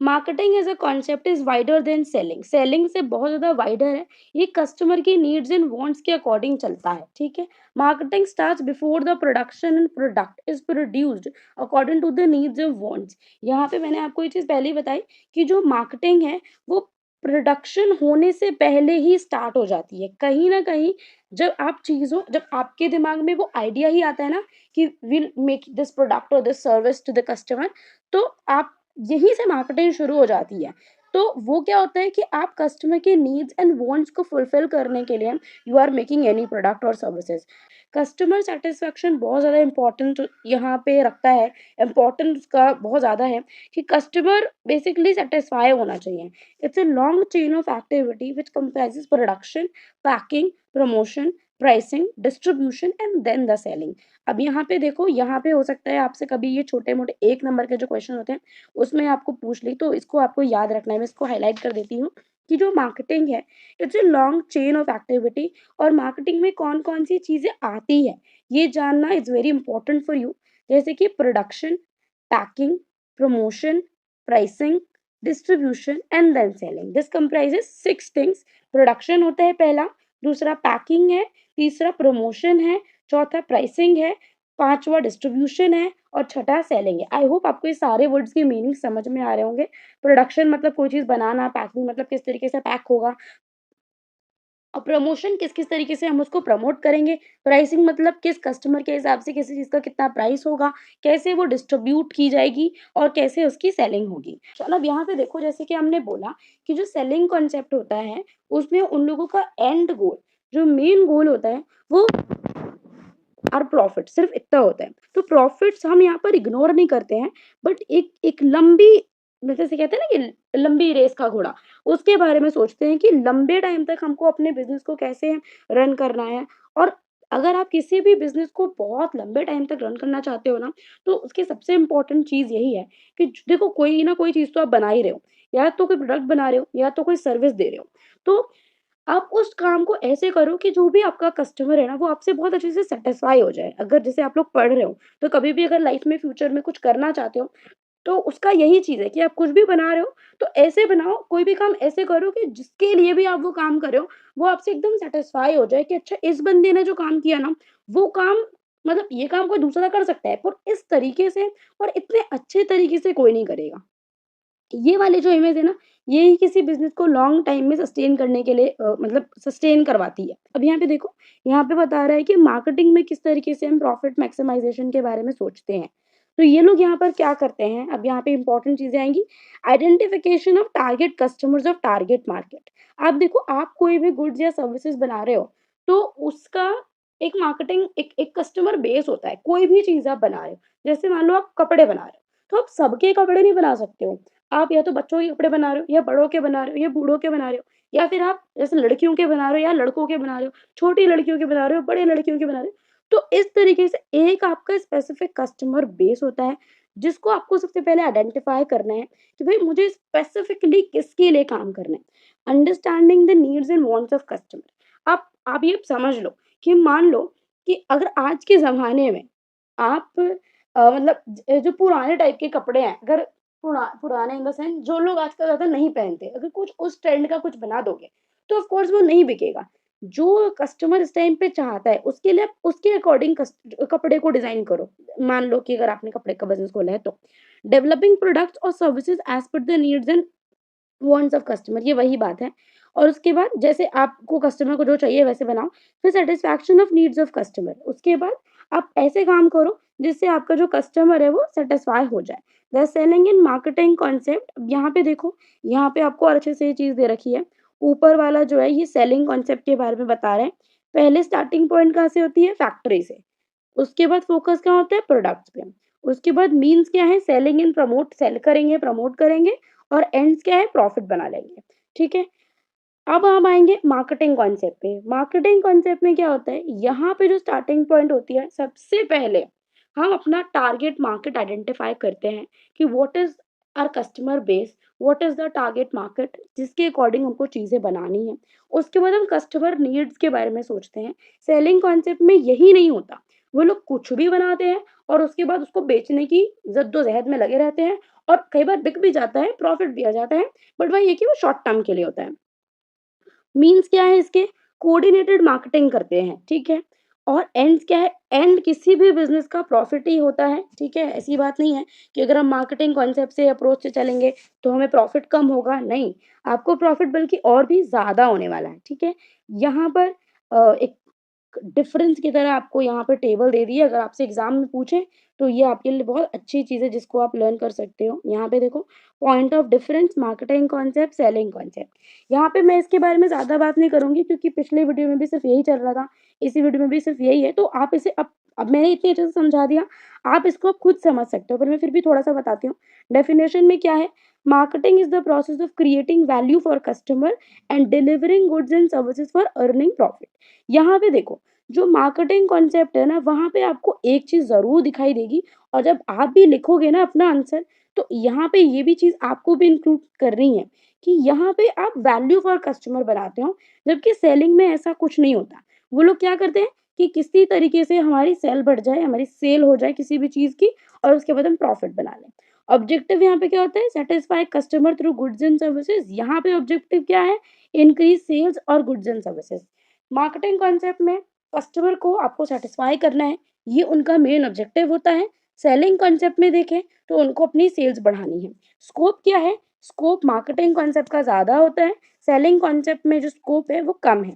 [SPEAKER 1] marketing as a concept is wider than selling. Selling से बहुत ज़्यादा वाइडर है। ये कस्टमर की नीड्स एंड वांट्स के अकॉर्डिंग चलता है, ठीक है। Marketing starts before the production and product is produced according to the needs and wants. यहाँ पे मैंने आपको ये चीज़ पहले ही बताई कि जो मार्केटिंग है वो प्रोडक्शन होने से पहले ही स्टार्ट हो जाती है। कहीं ना कहीं जब आपके दिमाग में वो आइडिया ही आता है ना कि विल मेक दिस प्रोडक्ट और this service to the customer, तो आप यहीं से मार्केटिंग शुरू हो जाती है। तो वो क्या होता है कि आप कस्टमर के नीड्स एंड वांट्स को फुलफिल करने के लिए you are making any product और सर्विसेज। कस्टमर सेटिस्फेक्शन बहुत ज़्यादा इम्पोर्टेंट यहाँ पे रखता है, इम्पोर्टेंस उसका बहुत ज़्यादा है कि कस्टमर बेसिकली सेटिस्फाई होना चाहिए। It's a long chain of activity which comprises production, packing, promotion, pricing, distribution and then the selling. अब यहाँ पे देखो, यहाँ पे हो सकता है आपसे कभी ये छोटे मोटे एक नंबर के जो क्वेश्चन होते हैं उसमें आपको पूछ ली, तो इसको आपको याद रखना है। मैं इसको हाईलाइट कर देती हूँ कि जो मार्केटिंग है, it's a long chain of activity. और मार्केटिंग में कौन कौन सी चीज़ें आती है, ये जानना is very important for you. जैसे कि production, packing, promotion, pricing, distribution and then selling. This comprises 6 things. Production होता है पहला, दूसरा पैकिंग है, तीसरा प्रमोशन है, चौथा प्राइसिंग है, पांचवा डिस्ट्रीब्यूशन है और छठा सेलिंग है। आई होप आपको ये सारे वर्ड्स के मीनिंग समझ में आ रहे होंगे। प्रोडक्शन मतलब कोई चीज़ बनाना, पैकिंग मतलब किस तरीके से पैक होगा, और प्रमोशन किस किस तरीके से हम उसको प्रमोट करेंगे, प्राइसिंग मतलब किस कस्टमर के हिसाब से किसी चीज़ का कितना प्राइस होगा, कैसे वो डिस्ट्रीब्यूट की जाएगी और कैसे उसकी सेलिंग होगी। चलो अब यहाँ पे देखो, जैसे कि हमने बोला कि जो सेलिंग कॉन्सेप्ट होता है उसमें उन लोगों का एंड गोल, जो मेन गोल होता है, वो और प्रॉफिट सिर्फ इतना होता है। तो प्रॉफिट्स हम यहाँ पर इग्नोर नहीं करते हैं, बट एक एक लंबी, जैसे कहते हैं ना कि लंबी रेस का घोड़ा, उसके बारे में सोचते हैं कि लंबे टाइम तक हमको अपने बिजनेस को कैसे रन करना है। और अगर आप किसी भी बिजनेस को बहुत लंबे टाइम तक रन करना चाहते हो ना, तो उसकी सबसे इम्पोर्टेंट चीज यही है कि देखो कोई ना कोई चीज तो आप बना ही रहे हो, या तो कोई प्रोडक्ट बना रहे हो या तो कोई सर्विस दे रहे हो। तो आप उस काम को ऐसे करो कि जो भी आपका कस्टमर है ना, वो आपसे बहुत अच्छे से सैटिस्फाई हो जाए। अगर जैसे आप लोग पढ़ रहे हो, तो कभी भी अगर लाइफ में फ्यूचर में कुछ करना चाहते हो, तो उसका यही चीज़ है कि आप कुछ भी बना रहे हो, तो ऐसे बनाओ, कोई भी काम ऐसे करो कि जिसके लिए भी आप वो काम कर रहे हो, वो आपसे एकदम सैटिस्फाई हो जाए कि अच्छा इस बंदे ने जो काम किया ना, वो काम मतलब ये काम कोई दूसरा कर सकता है, पर इस तरीके से और इतने अच्छे तरीके से कोई नहीं करेगा। ये वाली जो इमेज है ना, ये ही किसी बिज़नेस को लॉन्ग टाइम में सस्टेन करने के लिए मतलब सस्टेन करवाती है। अब यहाँ पे देखो, यहाँ पे बता रहा है कि मार्केटिंग में किस तरीके से हम प्रॉफिट मैक्सिमाइज़ेशन के बारे में सोचते हैं। तो ये लोग यहाँ पर क्या करते हैं, अब यहाँ पे इम्पोर्टेंट चीज़ें आएँगी। Identification of target customers of target market. आप देखो, आप कोई भी गुड्स या सर्विसेज़ बना रहे हो, तो उसका एक मार्केटिंग एक एक कस्टमर बेस होता है। कोई भी चीज़ आप बना रहे हो, जैसे मान लो आप कपड़े बना रहे हो, तो आप सबके कपड़े नहीं बना सकते हो। आप या तो बच्चों के कपड़े बना रहे हो, या बड़ों के बना रहे हो, या बूढ़ों के बना रहे हो, या फिर आप जैसे लड़कियों के बना रहे हो या लड़कों के बना रहे हो, छोटी लड़कियों के बना रहे हो, बड़े लड़कियों के बना रहे हो। तो इस तरीके से एक आपका स्पेसिफिक कस्टमर बेस होता है, जिसको आपको सबसे पहले आइडेंटिफ़ाई करना है कि भई मुझे स्पेसिफिकली किसके लिए काम करना है। Understanding the needs and wants of customer. आप ये समझ लो कि मान लो कि अगर आज के ज़माने में आप मतलब जो पुराने टाइप के कपड़े हैं, अगर पुराने इन द सेंस जो लोग आजकल ज़्यादा नहीं पहनते, अगर कुछ उस ट्रेंड का कुछ बना दोगे, तो ऑफ कोर्स वो नहीं बिकेगा। जो कस्टमर इस टाइम पे चाहता है, उसके लिए आप उसके अकॉर्डिंग कपड़े को डिज़ाइन करो। मान लो कि अगर आपने कपड़े का बिज़नेस खोला है तो। डेवलपिंग प्रोडक्ट्स और services as per the needs and wants of customer, ये वही बात है। और उसके बाद जैसे आपको कस्टमर को जो चाहिए वैसे बनाओ। फिर satisfaction of needs of customer, उसके बाद आप ऐसे काम करो जिससे आपका जो कस्टमर है वो सैटिस्फाई हो जाए। The selling and marketing concept, यहाँ पे देखो, यहाँ पे आपको और अच्छे से ये चीज़ दे रखी है। ऊपर वाला जो है ये सेलिंग कॉन्सेप्ट के बारे में बता रहे हैं। पहले स्टार्टिंग पॉइंट कहाँ से होती है? फैक्ट्री से। उसके बाद फोकस क्या होता है? प्रोडक्ट्स पे। उसके बाद मीन्स क्या है? सेलिंग एंड प्रमोट, सेल करेंगे, प्रमोट करेंगे, और एंड्स क्या है? प्रॉफिट बना लेंगे। ठीक है? अब हम आएँगे मार्केटिंग कॉन्सेप्ट पे। मार्केटिंग कॉन्सेप्ट में क्या होता है? यहाँ पे जो स्टार्टिंग पॉइंट होती है, सबसे पहले हम अपना टारगेट मार्केट आइडेंटिफाई करते हैं कि what is our customer base, what is the target market, जिसके अकॉर्डिंग हमको चीज़ें बनानी है। उसके बाद हम कस्टमर नीड्स के बारे में सोचते हैं। सेलिंग कॉन्सेप्ट में यही नहीं होता। वो लोग कुछ भी बनाते हैं और उसके बाद उसको बेचने की जद्दोजहद में लगे रहते हैं, और कई बार बिक भी जाता है, प्रॉफिट भी आ जाता है, बट वही है कि वो शॉर्ट टर्म के लिए होता है। मीन्स क्या है इसके? कोऑर्डिनेटेड मार्केटिंग करते हैं, ठीक है? और एंड्स क्या है? एंड किसी भी बिज़नेस का प्रॉफिट ही होता है, ठीक है? ऐसी बात नहीं है कि अगर हम मार्केटिंग कॉन्सेप्ट से अप्रोच से चलेंगे, तो हमें प्रॉफिट कम होगा, नहीं। आपको प्रॉफिट बल्कि और भी ज़्यादा होने वाला है, ठीक है? यहाँ पर एक डिफरेंस की तरह आपको यहाँ पे टेबल दे दी है, अगर आपसे एग्ज़ाम में पूछें, तो ये आपके लिए बहुत अच्छी चीज़ है जिसको आप लर्न कर सकते हो। यहाँ पे देखो, point of difference, marketing concept, selling concept. यहाँ पे मैं इसके बारे में ज़्यादा बात नहीं करूँगी क्योंकि पिछले वीडियो में भी सिर्फ़ यही चल रहा था, इसी वीडियो में भी सिर्फ़ यही है, तो आप इसे अब मैंने इतनी अच्छे से समझा दिया, आप इसको अब खुद समझ सकते हो, पर मैं फिर भी थोड़ा-सा बताती हूँ। डेफिनेशन में क्या है? Marketing is the process of creating value for customer and delivering goods and services for earning profit. यहाँ पे देखो, जो मार्केटिंग कॉन्सेप्ट है ना, वहाँ पे आपको एक चीज़ ज़रूर दिखाई देगी, और जब आप भी लिखोगे ना अपना आंसर, तो यहाँ पे ये भी चीज़ आपको भी इंक्लूड करनी है कि यहाँ पे आप वैल्यू फॉर कस्टमर बनाते हो, जबकि सेलिंग में ऐसा कुछ नहीं होता। वो लोग क्या करते हैं कि किसी तरीके से हमारी सेल बढ़ जाए, हमारी सेल हो जाए किसी भी चीज़ की, और उसके बाद हम प्रॉफिट बना लें। ऑब्जेक्टिव यहाँ पे क्या होता है? Satisfy customer through goods and services. यहाँ पे ऑब्जेक्टिव क्या है? इंक्रीज़ सेल्स और goods and services. Marketing concept में कस्टमर को आपको सैटिस्फाई करना है, ये उनका मेन ऑब्जेक्टिव होता है। सेलिंग कॉन्सेप्ट में देखें तो उनको अपनी सेल्स बढ़ानी है। स्कोप क्या है? स्कोप मार्केटिंग कॉन्सेप्ट का ज़्यादा होता है, सेलिंग कॉन्सेप्ट में जो स्कोप है वो कम है।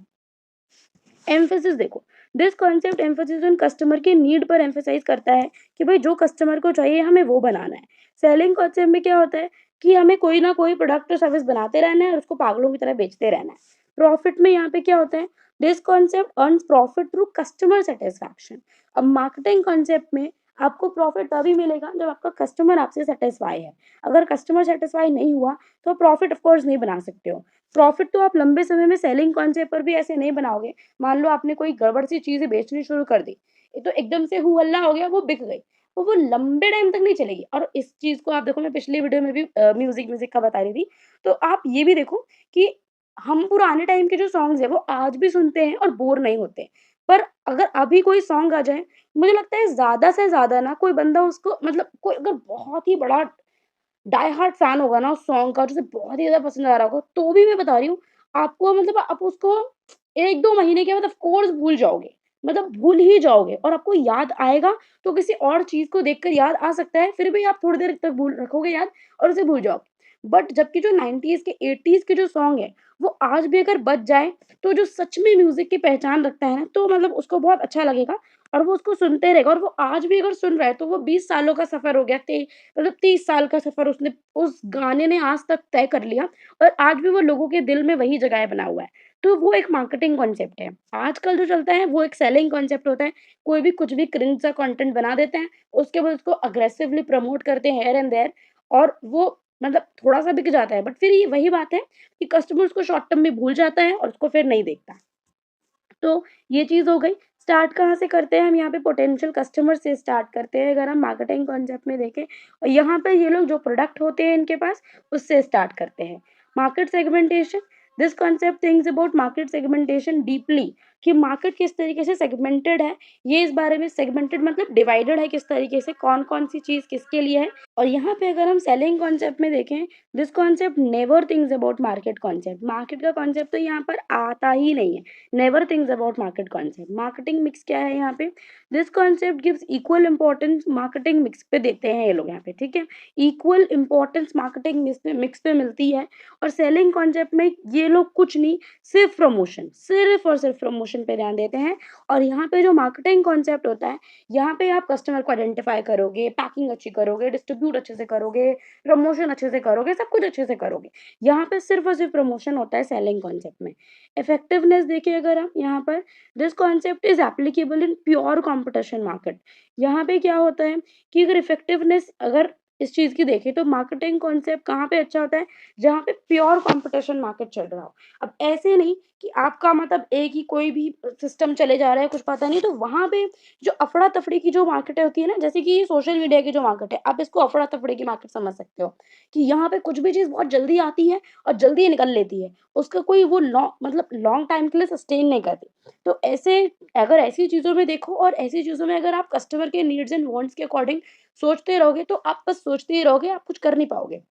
[SPEAKER 1] एम्फेसिस देखो, this concept emphasis on customer की नीड पर एम्फेसाइज करता है कि भाई जो कस्टमर को चाहिए हमें वो बनाना है। सेलिंग कॉन्सेप्ट में क्या होता है कि हमें कोई ना कोई प्रोडक्ट और सर्विस बनाते रहना है और उसको पागलों की तरह बेचते रहना है। प्रॉफिट में यहाँ पे क्या होता है? This concept earns profit through customer satisfaction. अब मार्केटिंग कॉन्सेप्ट में आपको प्रॉफिट तभी मिलेगा जब आपका कस्टमर आपसे सेटिस्फाई है। अगर कस्टमर सेटिस्फाई नहीं हुआ तो प्रॉफिट ऑफ कोर्स नहीं बना सकते हो। प्रॉफिट तो आप लंबे समय में सेलिंग कॉन्सेप्ट पर भी ऐसे नहीं बनाओगे। मान लो आपने कोई गड़बड़ सी चीजें बेचनी शुरू कर दी, ये तो एकदम से हु हल्ला हो गया, वो बिक गई, तो वो लंबे टाइम तक नहीं चलेगी। और इस चीज को आप देखो, मैं पिछली वीडियो में भी म्यूजिक का बता रही थी, तो आप ये भी देखो कि हम पुराने टाइम के जो सॉन्ग्स है वो आज भी सुनते हैं और बोर नहीं होते। पर अगर अभी कोई सॉन्ग आ जाए, मुझे लगता है ज्यादा से ज्यादा ना कोई बंदा उसको, मतलब कोई अगर बहुत ही बड़ा डाई हार्ड फैन होगा ना उस सॉन्ग का, जिसे बहुत ही ज़्यादा पसंद आ रहा होगा, तो भी मैं बता रही हूँ आपको, मतलब आप उसको 1-2 महीने के बाद ऑफ कोर्स भूल जाओगे। मतलब भूल ही जाओगे, और आपको याद आएगा तो किसी और चीज़ को देखकर याद आ सकता है, फिर भी आप थोड़ी देर तक भूल रखोगे याद और उसे भूल जाओगे। बट जबकि जो 90s के 80s के जो सॉन्ग है, वो आज भी अगर बज जाए, तो जो सच में म्यूज़िक की पहचान रखता है ना, तो मतलब उसको बहुत अच्छा लगेगा और वो उसको सुनते रहेगा। और वो आज भी अगर सुन रहा है, तो वो 20 सालों का सफ़र हो गया, ते मतलब 30 साल का सफ़र उसने उस गाने ने आज तक तय कर लिया, और आज भी वो लोगों के दिल में वही जगह बना हुआ है। तो वो एक मार्केटिंग कॉन्सेप्ट है। आजकल जो चलता है वो एक सेलिंग कॉन्सेप्ट होता है। कोई भी कुछ भी क्रिंज सा कंटेंट बना देते हैं, उसके बाद उसको अग्रेसिवली प्रमोट करते हैं हियर एंड देयर, और वो मतलब थोड़ा-सा बिक जाता है, बट फिर ये वही बात है कि कस्टमर उसको शॉर्ट टर्म में भूल जाता है और उसको फिर नहीं देखता। तो ये चीज़ हो गई। स्टार्ट कहाँ से करते हैं हम, यहाँ पे पोटेंशियल कस्टमर से स्टार्ट करते हैं। अगर हम मार्केटिंग कॉन्सेप्ट में देखें, और यहाँ पे ये लोग जो प्रोडक्ट होते हैं इनके पास, उससे स्टार्ट करते हैं। Market segmentation, this concept thinks about market segmentation deeply, कि मार्केट किस तरीके से सेगमेंटेड है, ये इस बारे में, सेगमेंटेड मतलब डिवाइडेड है किस तरीके से, कौन-कौन सी चीज़ किसके लिए है। और यहाँ पे अगर हम सेलिंग कॉन्सेप्ट में देखें, this concept never thinks about market concept. Market का कॉन्सेप्ट तो यहाँ पर आता ही नहीं है। Never thinks about market concept. Marketing mix क्या है यहाँ पे, this concept gives equal importance marketing mix पे देते हैं ये लोग यहाँ पे, ठीक है। इक्वल इंपॉर्टेंस मार्केटिंग मिक्स पे मिलती है। और सेलिंग कॉन्सेप्ट में ये लोग कुछ नहीं, सिर्फ प्रमोशन, सिर्फ और सिर्फ प्रमोशन पे ध्यान देते हैं। और यहाँ पे जो मार्केटिंग कॉन्सेप्ट होता है, यहाँ पे आप कस्टमर को आइडेंटिफाई करोगे, पैकिंग अच्छी करोगे, डिस्ट्रीब्यूट अच्छे से करोगे, प्रमोशन अच्छे से करोगे, सब कुछ अच्छे से करोगे। यहाँ पे सिर्फ और सिर्फ प्रमोशन होता है सेलिंग कॉन्सेप्ट में। इफेक्टिवनेस देखिए अगर आप यहाँ पर, this concept is applicable in pure competition market. यहाँ पे क्या होता है कि अगर इफेक्टिवनेस अगर इस चीज की देखें, तो मार्केटिंग कॉन्सेप्ट कहाँ पे अच्छा होता है, जहाँ पे प्योर कंपटीशन मार्केट चल रहा हो। अब ऐसे नहीं कि आपका मतलब एक ही कोई भी सिस्टम चले जा रहा है, कुछ पता नहीं, तो वहां पे जो अफड़ा तफड़ी की जो मार्केट होती है ना, जैसे कि सोशल मीडिया की जो मार्केट है, आप इसको अफड़ा तफड़ी की मार्केट समझ सकते हो, कि यहाँ पे कुछ भी चीज बहुत जल्दी आती है और जल्दी ही निकल लेती है, उसका कोई वो लॉन्ग मतलब लॉन्ग टाइम के लिए सस्टेन नहीं करती। तो ऐसे, अगर ऐसी चीज़ों में देखो, और ऐसी चीज़ों में अगर आप कस्टमर के नीड्स एंड वांट्स के अकॉर्डिंग सोचते रहोगे, तो आप बस सोचते ही रहोगे, आप कुछ कर नहीं पाओगे।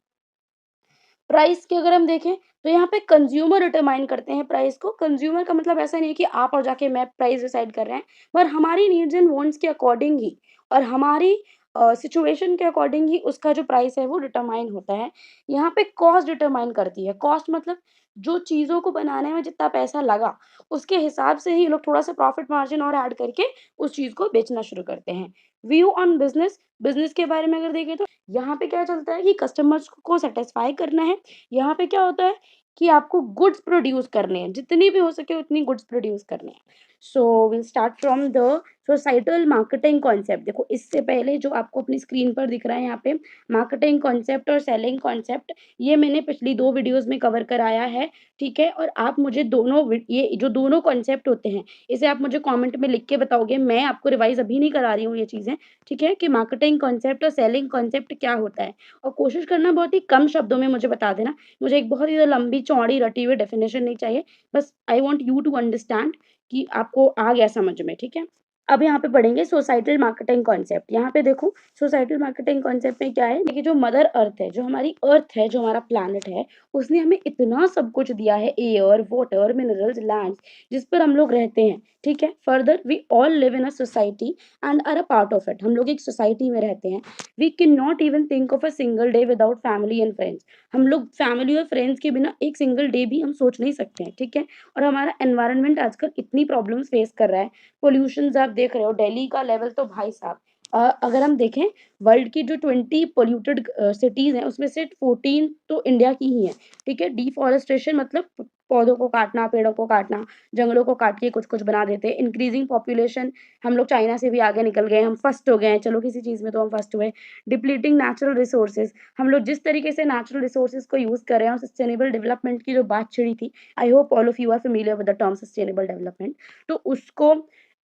[SPEAKER 1] प्राइस की अगर हम देखें, तो यहाँ पे कंज्यूमर डिटरमाइन करते हैं प्राइस को। कंज्यूमर का मतलब ऐसा नहीं है कि आप और जाके मैं प्राइस डिसाइड कर रहे हैं, पर हमारी नीड्स एंड वांट्स के अकॉर्डिंग ही, और हमारी सिचुएशन के अकॉर्डिंग ही उसका जो प्राइस है वो डिटरमाइन होता है। यहाँ पे कॉस्ट डिटरमाइन करती है। कॉस्ट मतलब जो चीज़ों को बनाने में जितना पैसा लगा, उसके हिसाब से ही ये लोग थोड़ा-सा प्रॉफिट मार्जिन और ऐड करके उस चीज़ को बेचना शुरू करते हैं। व्यू ऑन बिज़नेस, बिज़नेस के बारे में अगर देखें, तो यहाँ पे क्या चलता है कि कस्टमर्स को सैटिस्फाई करना है। यहाँ पे क्या होता है कि आपको गुड्स प्रोड्यूस करने हैं, जितनी भी हो सके उतनी गुड्स प्रोड्यूस करने हैं। So will start from the societal marketing concept. देखो, इससे पहले जो आपको अपनी स्क्रीन पर दिख रहा है यहाँ पे, मार्केटिंग कॉन्सेप्ट और सेलिंग कॉन्सेप्ट, ये मैंने पिछली 2 वीडियोज़ में कवर कराया है, ठीक है? और आप मुझे दोनों ये जो दोनों कॉन्सेप्ट होते हैं, इसे आप मुझे कमेंट में लिख के बताओगे। मैं आपको रिवाइज़ अभी नहीं करा रही हूँ ये चीज़ें, ठीक है? कि मार्केटिंग कॉन्सेप्ट और सेलिंग कॉन्सेप्ट क्या होता है। और कोशिश करना बहुत ही कम शब्दों में मुझे बता देना। मुझे एक बहुत ही ज़्यादा लंबी चौड़ी रटी हुई डेफिनेशन नहीं चाहिए। बस I want you to understand कि आपको आ गया समझ में, ठीक है? अब यहाँ पे पढ़ेंगे सोसाइटल मार्केटिंग कॉन्सेप्ट। यहाँ पे देखो, सोसाइटल मार्केटिंग कॉन्सेप्ट में क्या है, देखिए जो मदर अर्थ है, जो हमारी अर्थ है, जो हमारा प्लैनेट है, उसने हमें इतना सब कुछ दिया है, एयर, वाटर, मिनरल्स, लैंड्स, जिस पर हम लोग रहते हैं, ठीक है? Further we all live in a society and are a part of it. हम लोग एक सोसाइटी में रहते हैं। We can not even think of a single day without family and friends. हम लोग फैमिली और फ्रेंड्स के बिना एक सिंगल डे भी हम सोच नहीं सकते हैं, ठीक है? और हमारा एनवायरनमेंट आजकल इतनी प्रॉब्लम्स फेस कर रहा है। पोल्यूशन आप देख रहे हो, दिल्ली का लेवल तो भाई साहब अगर हम देखें वर्ल्ड की जो 20 पोल्यूटेड सिटीज़ हैं उसमें से 14 तो इंडिया की ही हैं, ठीक है। डिफॉरेस्टेशन मतलब पौधों को काटना, पेड़ों को काटना, जंगलों को काट के कुछ-कुछ बना देते हैं। इंक्रीजिंग पॉपुलेशन, हम लोग चाइना से भी आगे निकल गए, हम फर्स्ट हो गए हैं, चलो किसी चीज़ में तो हम फर्स्ट हुए। डिप्लीटिंग नेचुरल रिसोर्सेज़, हम लोग जिस तरीके से नेचुरल रिसोर्सेज़ को यूज़ कर रहे हैं और सस्टेनेबल डेवलपमेंट की जो बात छिड़ी थी, I hope all of you are familiar with the term sustainable development, तो उसको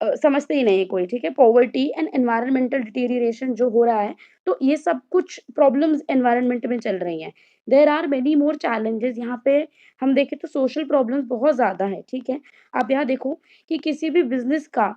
[SPEAKER 1] समझते ही नहीं है कोई, ठीक है। पॉवर्टी एंड एनवायरमेंटल डिटेरियरेशन जो हो रहा है, तो ये सब कुछ प्रॉब्लम्स एनवायरनमेंट में चल रही हैं। There are many more challenges, यहाँ पे हम देखें तो सोशल प्रॉब्लम्स बहुत ज़्यादा है, ठीक है। आप यहाँ देखो कि किसी भी बिज़नेस का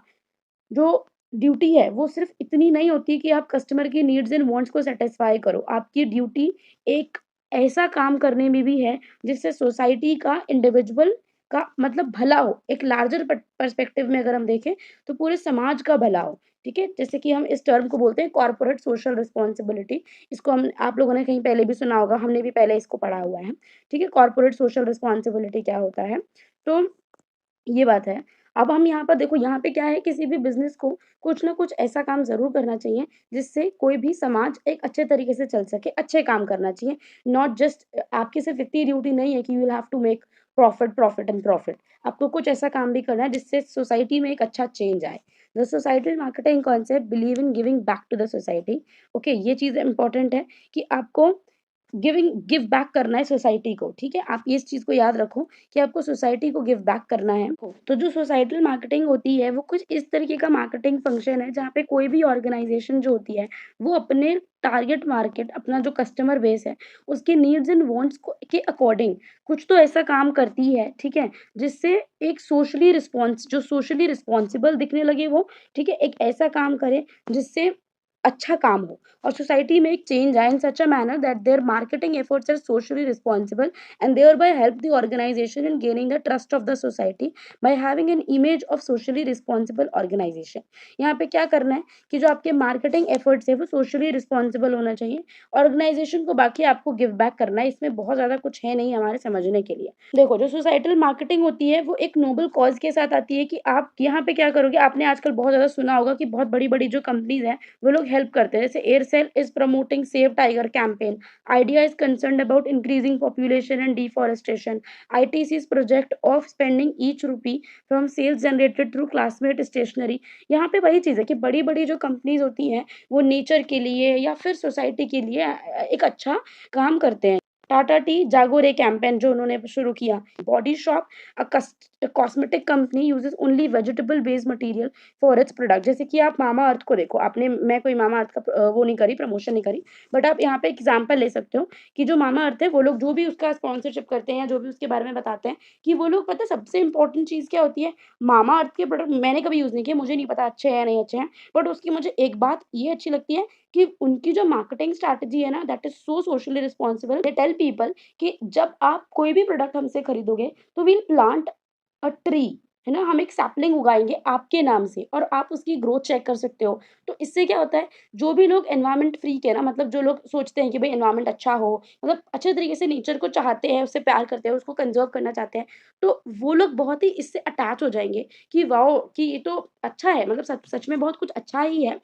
[SPEAKER 1] जो ड्यूटी है वो सिर्फ़ इतनी नहीं होती कि आप कस्टमर की नीड्स एंड वांट्स को सैटिस्फाई करो। आपकी ड्यूटी एक ऐसा काम करने में भी है जिससे सोसाइटी का, इंडिविजुअल का मतलब भला हो। एक लार्जर पर्सपेक्टिव में अगर हम देखें तो पूरे समाज का भला हो, ठीक है? जैसे कि हम इस टर्म को बोलते हैं कॉर्पोरेट सोशल रिस्पॉन्सिबिलिटी। इसको हम आप लोगों ने कहीं पहले भी सुना होगा, हमने भी पहले इसको पढ़ा हुआ है, ठीक है? कॉर्पोरेट सोशल रिस्पॉन्सिबिलिटी क्या होता है? तो ये बात है। अब हम यहाँ पर देखो, यहाँ पे क्या है, किसी भी बिज़नेस को कुछ ना कुछ ऐसा काम ज़रूर करना चाहिए, जिससे कोई भी समाज एक अच्छे तरीके से चल सके, अच्छे काम करना चाहिए। नॉट जस्ट आपकी सिर्फ़ इतनी ड्यूटी नहीं है कि you will have to make profit, profit and profit. आपको कुछ ऐसा काम भी करना है जिससे सोसाइटी में एक अच्छा चेंज आए। The societal marketing concept believe in giving back to the society. Okay, ये चीज़ इम्पोर्टेंट है कि आपको गिव बैक करना है सोसाइटी को, ठीक है? आप ये इस चीज़ को याद रखो कि आपको सोसाइटी को गिव बैक करना है। तो जो सोसाइटल मार्केटिंग होती है वो कुछ इस तरीके का मार्केटिंग फंक्शन है जहाँ पे कोई भी ऑर्गेनाइज़ेशन जो होती है वो अपने टारगेट मार्केट, अपना जो कस्टमर बेस है, उसके नीड्स एंड वांट्स को के अकॉर्डिंग कुछ तो ऐसा काम करती है, ठीक है? जिससे एक सोशली रिस्पॉन्सिबल दिखने लगे वो, ठीक है? एक ऐसा काम करे जिससे अच्छा काम हो और सोसाइटी में एक चेंज आए in such a manner that their marketing efforts are socially responsible and thereby help the organization in gaining the trust of the society by having an image of socially responsible organization। यहाँ पे क्या करना है कि जो आपके मार्केटिंग एफर्ट्स है वो सोशली रिस्पॉन्सिबल होना चाहिए, ऑर्गेनाइजेशन को बाकी आपको गिव बैक करना है। इसमें बहुत ज़्यादा कुछ है नहीं हमारे समझने के लिए। देखो, जो सोसाइटल मार्केटिंग होती है वो एक नोबल कॉज के साथ आती है कि आप यहाँ पे क्या करोगे, आपने आजकल बहुत ज़्यादा सुना होगा कि बहुत बड़ी-बड़ी जो कंपनीज़ हैं वो लोग हेल्प करते हैं। जैसे Aircel is promoting save tiger campaign, Idea is concerned about increasing population and deforestation, ITC's project of spending each rupee from sales generated through Classmate stationery. यहाँ पे वही चीज़ है कि बड़ी-बड़ी जो कंपनीज़ होती हैं वो नेचर के लिए या फिर सोसाइटी के लिए एक अच्छा काम करते हैं। टाटा टी जागो रे कैंपेन जो उन्होंने शुरू किया। Body shop cosmetic company uses only vegetable based material for its product. जैसे कि आप मामा अर्थ को देखो, आपने मैं कोई मामा अर्थ का वो नहीं करी, प्रमोशन नहीं करी, बट आप यहाँ पे एग्जांपल ले सकते हो कि जो मामा अर्थ है वो लोग जो भी उसका स्पॉन्सरशिप करते हैं या जो भी उसके बारे में बताते हैं कि वो लोग, पता है सबसे इंपॉर्टेंट चीज़ क्या होती है, मामा अर्थ के प्रोडक्ट मैंने कभी यूज़ नहीं किए, मुझे नहीं पता अच्छे हैं या नहीं अच्छे हैं, बट उसकी मुझे एक बात ये अच्छी लगती है कि उनकी जो मार्केटिंग स्ट्रैटेजी है ना, that is so socially responsible. They tell people कि जब आप कोई भी प्रोडक्ट हमसे खरीदोगे तो वील प्लांट अ ट्री, है ना? हम एक सैपलिंग उगाएँगे आपके नाम से और आप उसकी ग्रोथ चेक कर सकते हो। तो इससे क्या होता है, जो भी लोग एनवायरनमेंट फ्रीक है ना, मतलब जो लोग सोचते हैं कि भई एनवायरनमेंट अच्छा हो, मतलब अच्छे तरीके से नेचर को चाहते हैं, उससे प्यार करते हैं, उसको कंज़र्व करना चाहते हैं, तो वो लोग बहुत ही इससे अटैच हो जाएँगे कि वाओ! कि ये तो अच्छा है, मतलब सच सच में बहुत कुछ अच्छा ही है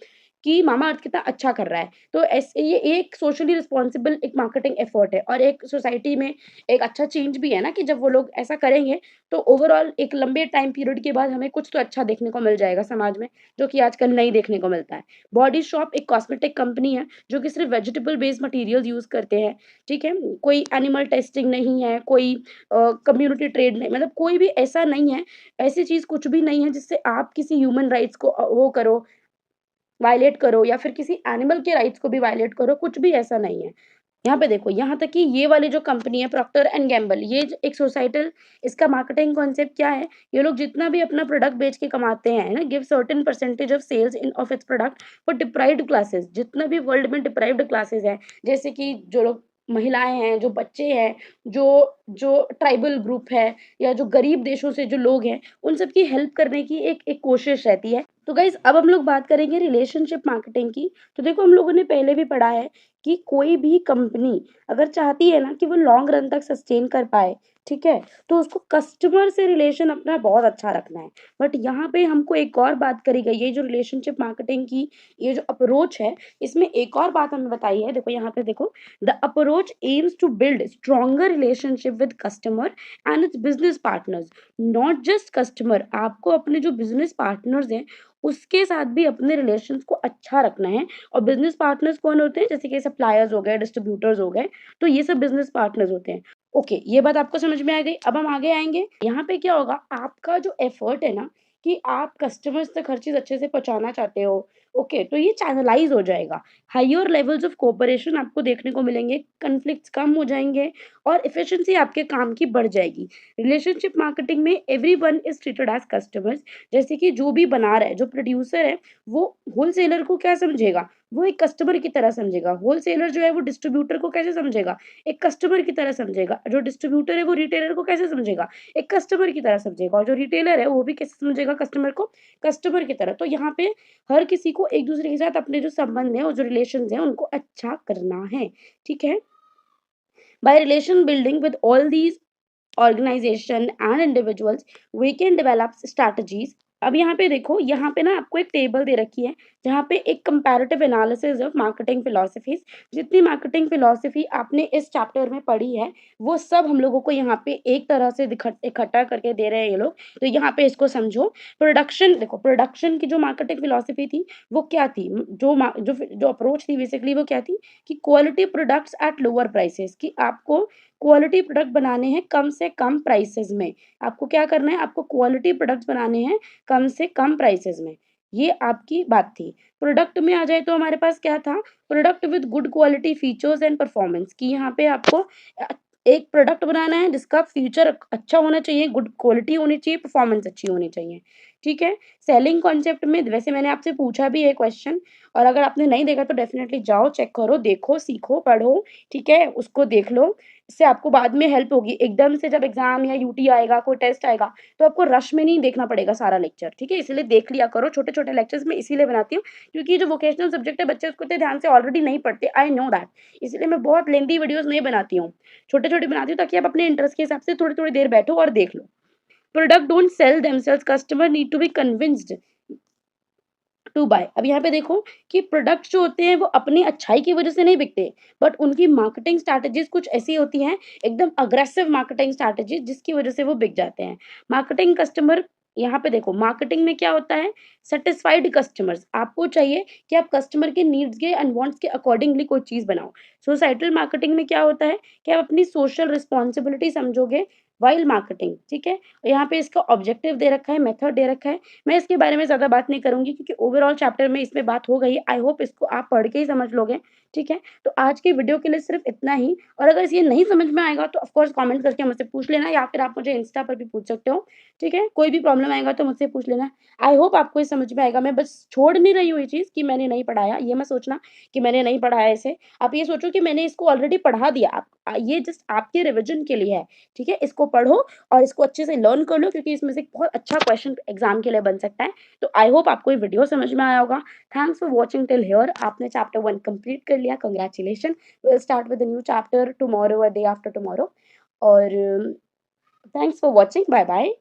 [SPEAKER 1] कि मामा अर्थ कितना अच्छा कर रहा है। तो ऐसे ये एक सोशली रिस्पॉन्सिबल एक मार्केटिंग एफर्ट है और एक सोसाइटी में एक अच्छा चेंज भी है ना कि जब वो लोग ऐसा करेंगे तो ओवरऑल एक लंबे टाइम पीरियड के बाद हमें कुछ तो अच्छा देखने को मिल जाएगा समाज में, जो कि आजकल नहीं देखने को मिलता है। बॉडी शॉप एक कॉस्मेटिक कंपनी है जो कि सिर्फ़ वेजिटेबल बेस्ड मटीरियल्स यूज़ करते हैं, ठीक है? कोई एनिमल टेस्टिंग नहीं है, कोई कम्युनिटी ट्रेड नहीं, मतलब कोई भी ऐसा नहीं है, ऐसी चीज़ कुछ भी नहीं है जिससे आप किसी ह्यूमन राइट्स को वो करो, वायलेट करो या फिर किसी एनिमल के राइट्स को भी वायलेट करो, कुछ भी ऐसा नहीं है। यहाँ पे देखो, यहाँ तक कि ये वाली जो कंपनी है प्रॉक्टर एंड गैम्बल, ये ज एक सोसाइटल, इसका मार्केटिंग कॉन्सेप्ट क्या है, ये लोग जितना भी अपना प्रोडक्ट बेच के कमाते हैं, है ना, give certain percentage of sales in of its product for deprived classes. जितना भी वर्ल्ड में डिप्राइव्ड क्लासेस हैं, जैसे कि जो लोग महिलाएँ हैं, जो बच्चे हैं, जो जो ट्राइबल ग्रुप है या जो गरीब देशों से जो लोग हैं, उन सब की हेल्प करने की एक एक कोशिश रहती है। तो गाइज़ अब हम लोग बात करेंगे रिलेशनशिप मार्केटिंग की। तो देखो, हम लोगों ने पहले भी पढ़ा है कि कोई भी कंपनी अगर चाहती है ना कि वो लॉन्ग रन तक सस्टेन कर पाए, ठीक है, तो उसको कस्टमर से रिलेशन अपना बहुत अच्छा रखना है। बट यहाँ पे हमको एक और बात करी गई है, जो रिलेशनशिप मार्केटिंग की ये जो अप्रोच है, इसमें एक और बात हमें बताई है। देखो यहाँ पे देखो, the approach aims to build stronger relationship with customer and its business partners. Not just customer, आपको अपने जो बिजनेस पार्टनर्स हैं उसके साथ भी अपने रिलेशंस को अच्छा रखना है। और बिजनेस पार्टनर्स कौन होते हैं? जैसे कि सप्लायर्स हो गए, डिस्ट्रीब्यूटर्स हो गए, तो ये सब बिजनेस पार्टनर्स होते हैं। ओके, ये बात आपको समझ में आ गई। अब हम आगे आएंगे। यहाँ पे क्या होगा, आपका जो एफर्ट है ना कि आप कस्टमर्स तक हर चीज अच्छे से पहुंचाना चाहते हो, ओके, तो ये चैनलाइज हो जाएगा। हायर लेवल्स ऑफ कोऑपरेशन आपको देखने को मिलेंगे, कन्फ्लिक्ट्स कम हो जाएंगे और एफिशिएंसी आपके काम की बढ़ जाएगी। रिलेशनशिप मार्केटिंग में everyone is treated as customers. जैसे कि जो भी बना रहा है, जो प्रोड्यूसर है, वो होलसेलर को क्या समझेगा? वो एक कस्टमर की तरह समझेगा। होलसेलर जो है वो डिस्ट्रीब्यूटर को कैसे समझेगा? एक कस्टमर की तरह समझेगा। जो डिस्ट्रीब्यूटर है वो रिटेलर को कैसे समझेगा? एक कस्टमर की तरह समझेगा। और जो रिटेलर है वो भी कैसे समझेगा कस्टमर को? कस्टमर की तरह। तो यहाँ पे हर किसी को एक दूसरे के साथ अपने जो संबंध है और जो रिलेशन है उनको अच्छा करना है, ठीक है। By relation building with all these organization and individuals, we can develop strategies. अब यहाँ पे देखो, यहाँ पे ना आपको एक टेबल दे रखी है जहाँ पे एक comparative analysis of marketing philosophies. जितनी मार्केटिंग फिलोसफी आपने इस चैप्टर में पढ़ी है वो सब हम लोगों को यहाँ पे एक तरह से इकट्ठा करके दे रहे हैं ये लोग। तो यहाँ पे इसको समझो। प्रोडक्शन, देखो प्रोडक्शन की जो मार्केटिंग फिलोसफी थी वो क्या थी? जो अप्रोच थी बेसिकली वो क्या थी कि quality products at lower prices, कि आपको क्वालिटी प्रोडक्ट बनाने हैं कम से कम प्राइसेस में। आपको क्या करना है? आपको क्वालिटी प्रोडक्ट्स बनाने हैं कम से कम प्राइसेस में। ये आपकी बात थी। प्रोडक्ट में आ जाए तो हमारे पास क्या था? Product with good quality features and performance, कि यहाँ पे आपको एक प्रोडक्ट बनाना है जिसका फीचर अच्छा होना चाहिए, गुड क्वालिटी होनी चाहिए, परफॉर्मेंस अच्छी होनी चाहिए, ठीक है। सेलिंग कॉन्सेप्ट में वैसे मैंने आपसे पूछा भी है क्वेश्चन, और अगर आपने नहीं देखा तो डेफिनेटली जाओ, चेक करो, देखो, सीखो, पढ़ो, ठीक है, उसको देख लो। इससे आपको बाद में हेल्प होगी। एकदम से जब एग्जाम या यूटी आएगा, कोई टेस्ट आएगा, तो आपको रश में नहीं देखना पड़ेगा सारा लेक्चर, ठीक है। इसलिए देख लिया करो। छोटे छोटे लेक्चर्स में इसीलिए बनाती हूँ क्योंकि जो वोकेशनल सब्जेक्ट है बच्चे उसको इतने ध्यान से ऑलरेडी नहीं पढ़ते, आई नो दैट। इसलिए मैं बहुत लेंथी वीडियोस नहीं बनाती हूँ, छोटे छोटे बनाती हूँ ताकि आप अपने इंटरेस्ट के हिसाब से थोड़ी थोड़ी देर बैठो और देख लो। Product don't sell themselves, customer need to be convinced to buy. अब यहाँ पे देखो कि प्रोडक्ट जो होते हैं वो अपनी अच्छाई की वजह से नहीं बिकते, बट उनकी मार्केटिंग स्ट्रैटेजीज कुछ ऐसी होती हैं, एकदम अग्रेसिव मार्केटिंग स्ट्रैटेजी, जिसकी वजह से वो बिक जाते हैं। मार्केटिंग कस्टमर, यहाँ पे देखो मार्केटिंग में क्या होता है? सेटिस्फाइड कस्टमर्स, आपको चाहिए कि आप कस्टमर के नीड्स के एंड वांट्स के अकॉर्डिंगली कोई चीज बनाओ। सोसाइटल मार्केटिंग में क्या होता है कि आप अपनी सोशल रिस्पॉन्सिबिलिटी समझोगे वाइल मार्केटिंग, ठीक है। यहाँ पे इसका ऑब्जेक्टिव दे रखा है, मेथड दे रखा है। मैं इसके बारे में ज़्यादा बात नहीं करूँगी क्योंकि ओवरऑल चैप्टर में इसमें बात हो गई है। आई होप इसको आप पढ़ के ही समझ लोगे, ठीक है। तो आज की वीडियो के लिए सिर्फ इतना ही, और अगर ये नहीं समझ में आएगा तो ऑफ कोर्स कमेंट करके मुझसे पूछ लेना, या फिर आप मुझे इंस्टा पर भी पूछ सकते हो, ठीक है। कोई भी प्रॉब्लम आएगा तो मुझसे पूछ लेना। आई होप आपको ये समझ में आएगा। मैं बस छोड़ नहीं रही हूँ ये चीज़ कि मैंने नहीं पढ़ाया, ये मत सोचना कि मैंने नहीं पढ़ाया इसे। आप ये सोचो कि मैंने इसको ऑलरेडी पढ़ा दिया। ये जस्ट आपके रिविजन के लिए है, ठीक है। इसको पढ़ो और इसको अच्छे से लर्न कर लो क्योंकि इसमें से एक बहुत अच्छा क्वेश्चन एग्जाम के लिए बन सकता है। तो आई होप आपको ये वीडियो समझ में आया होगा। Thanks for watching till here. आपने चैप्टर 1 कंप्लीट कर लिया, congratulation. Will start with new chapter tomorrow और डे आफ्टर टुमारो। और thanks for watching, bye bye.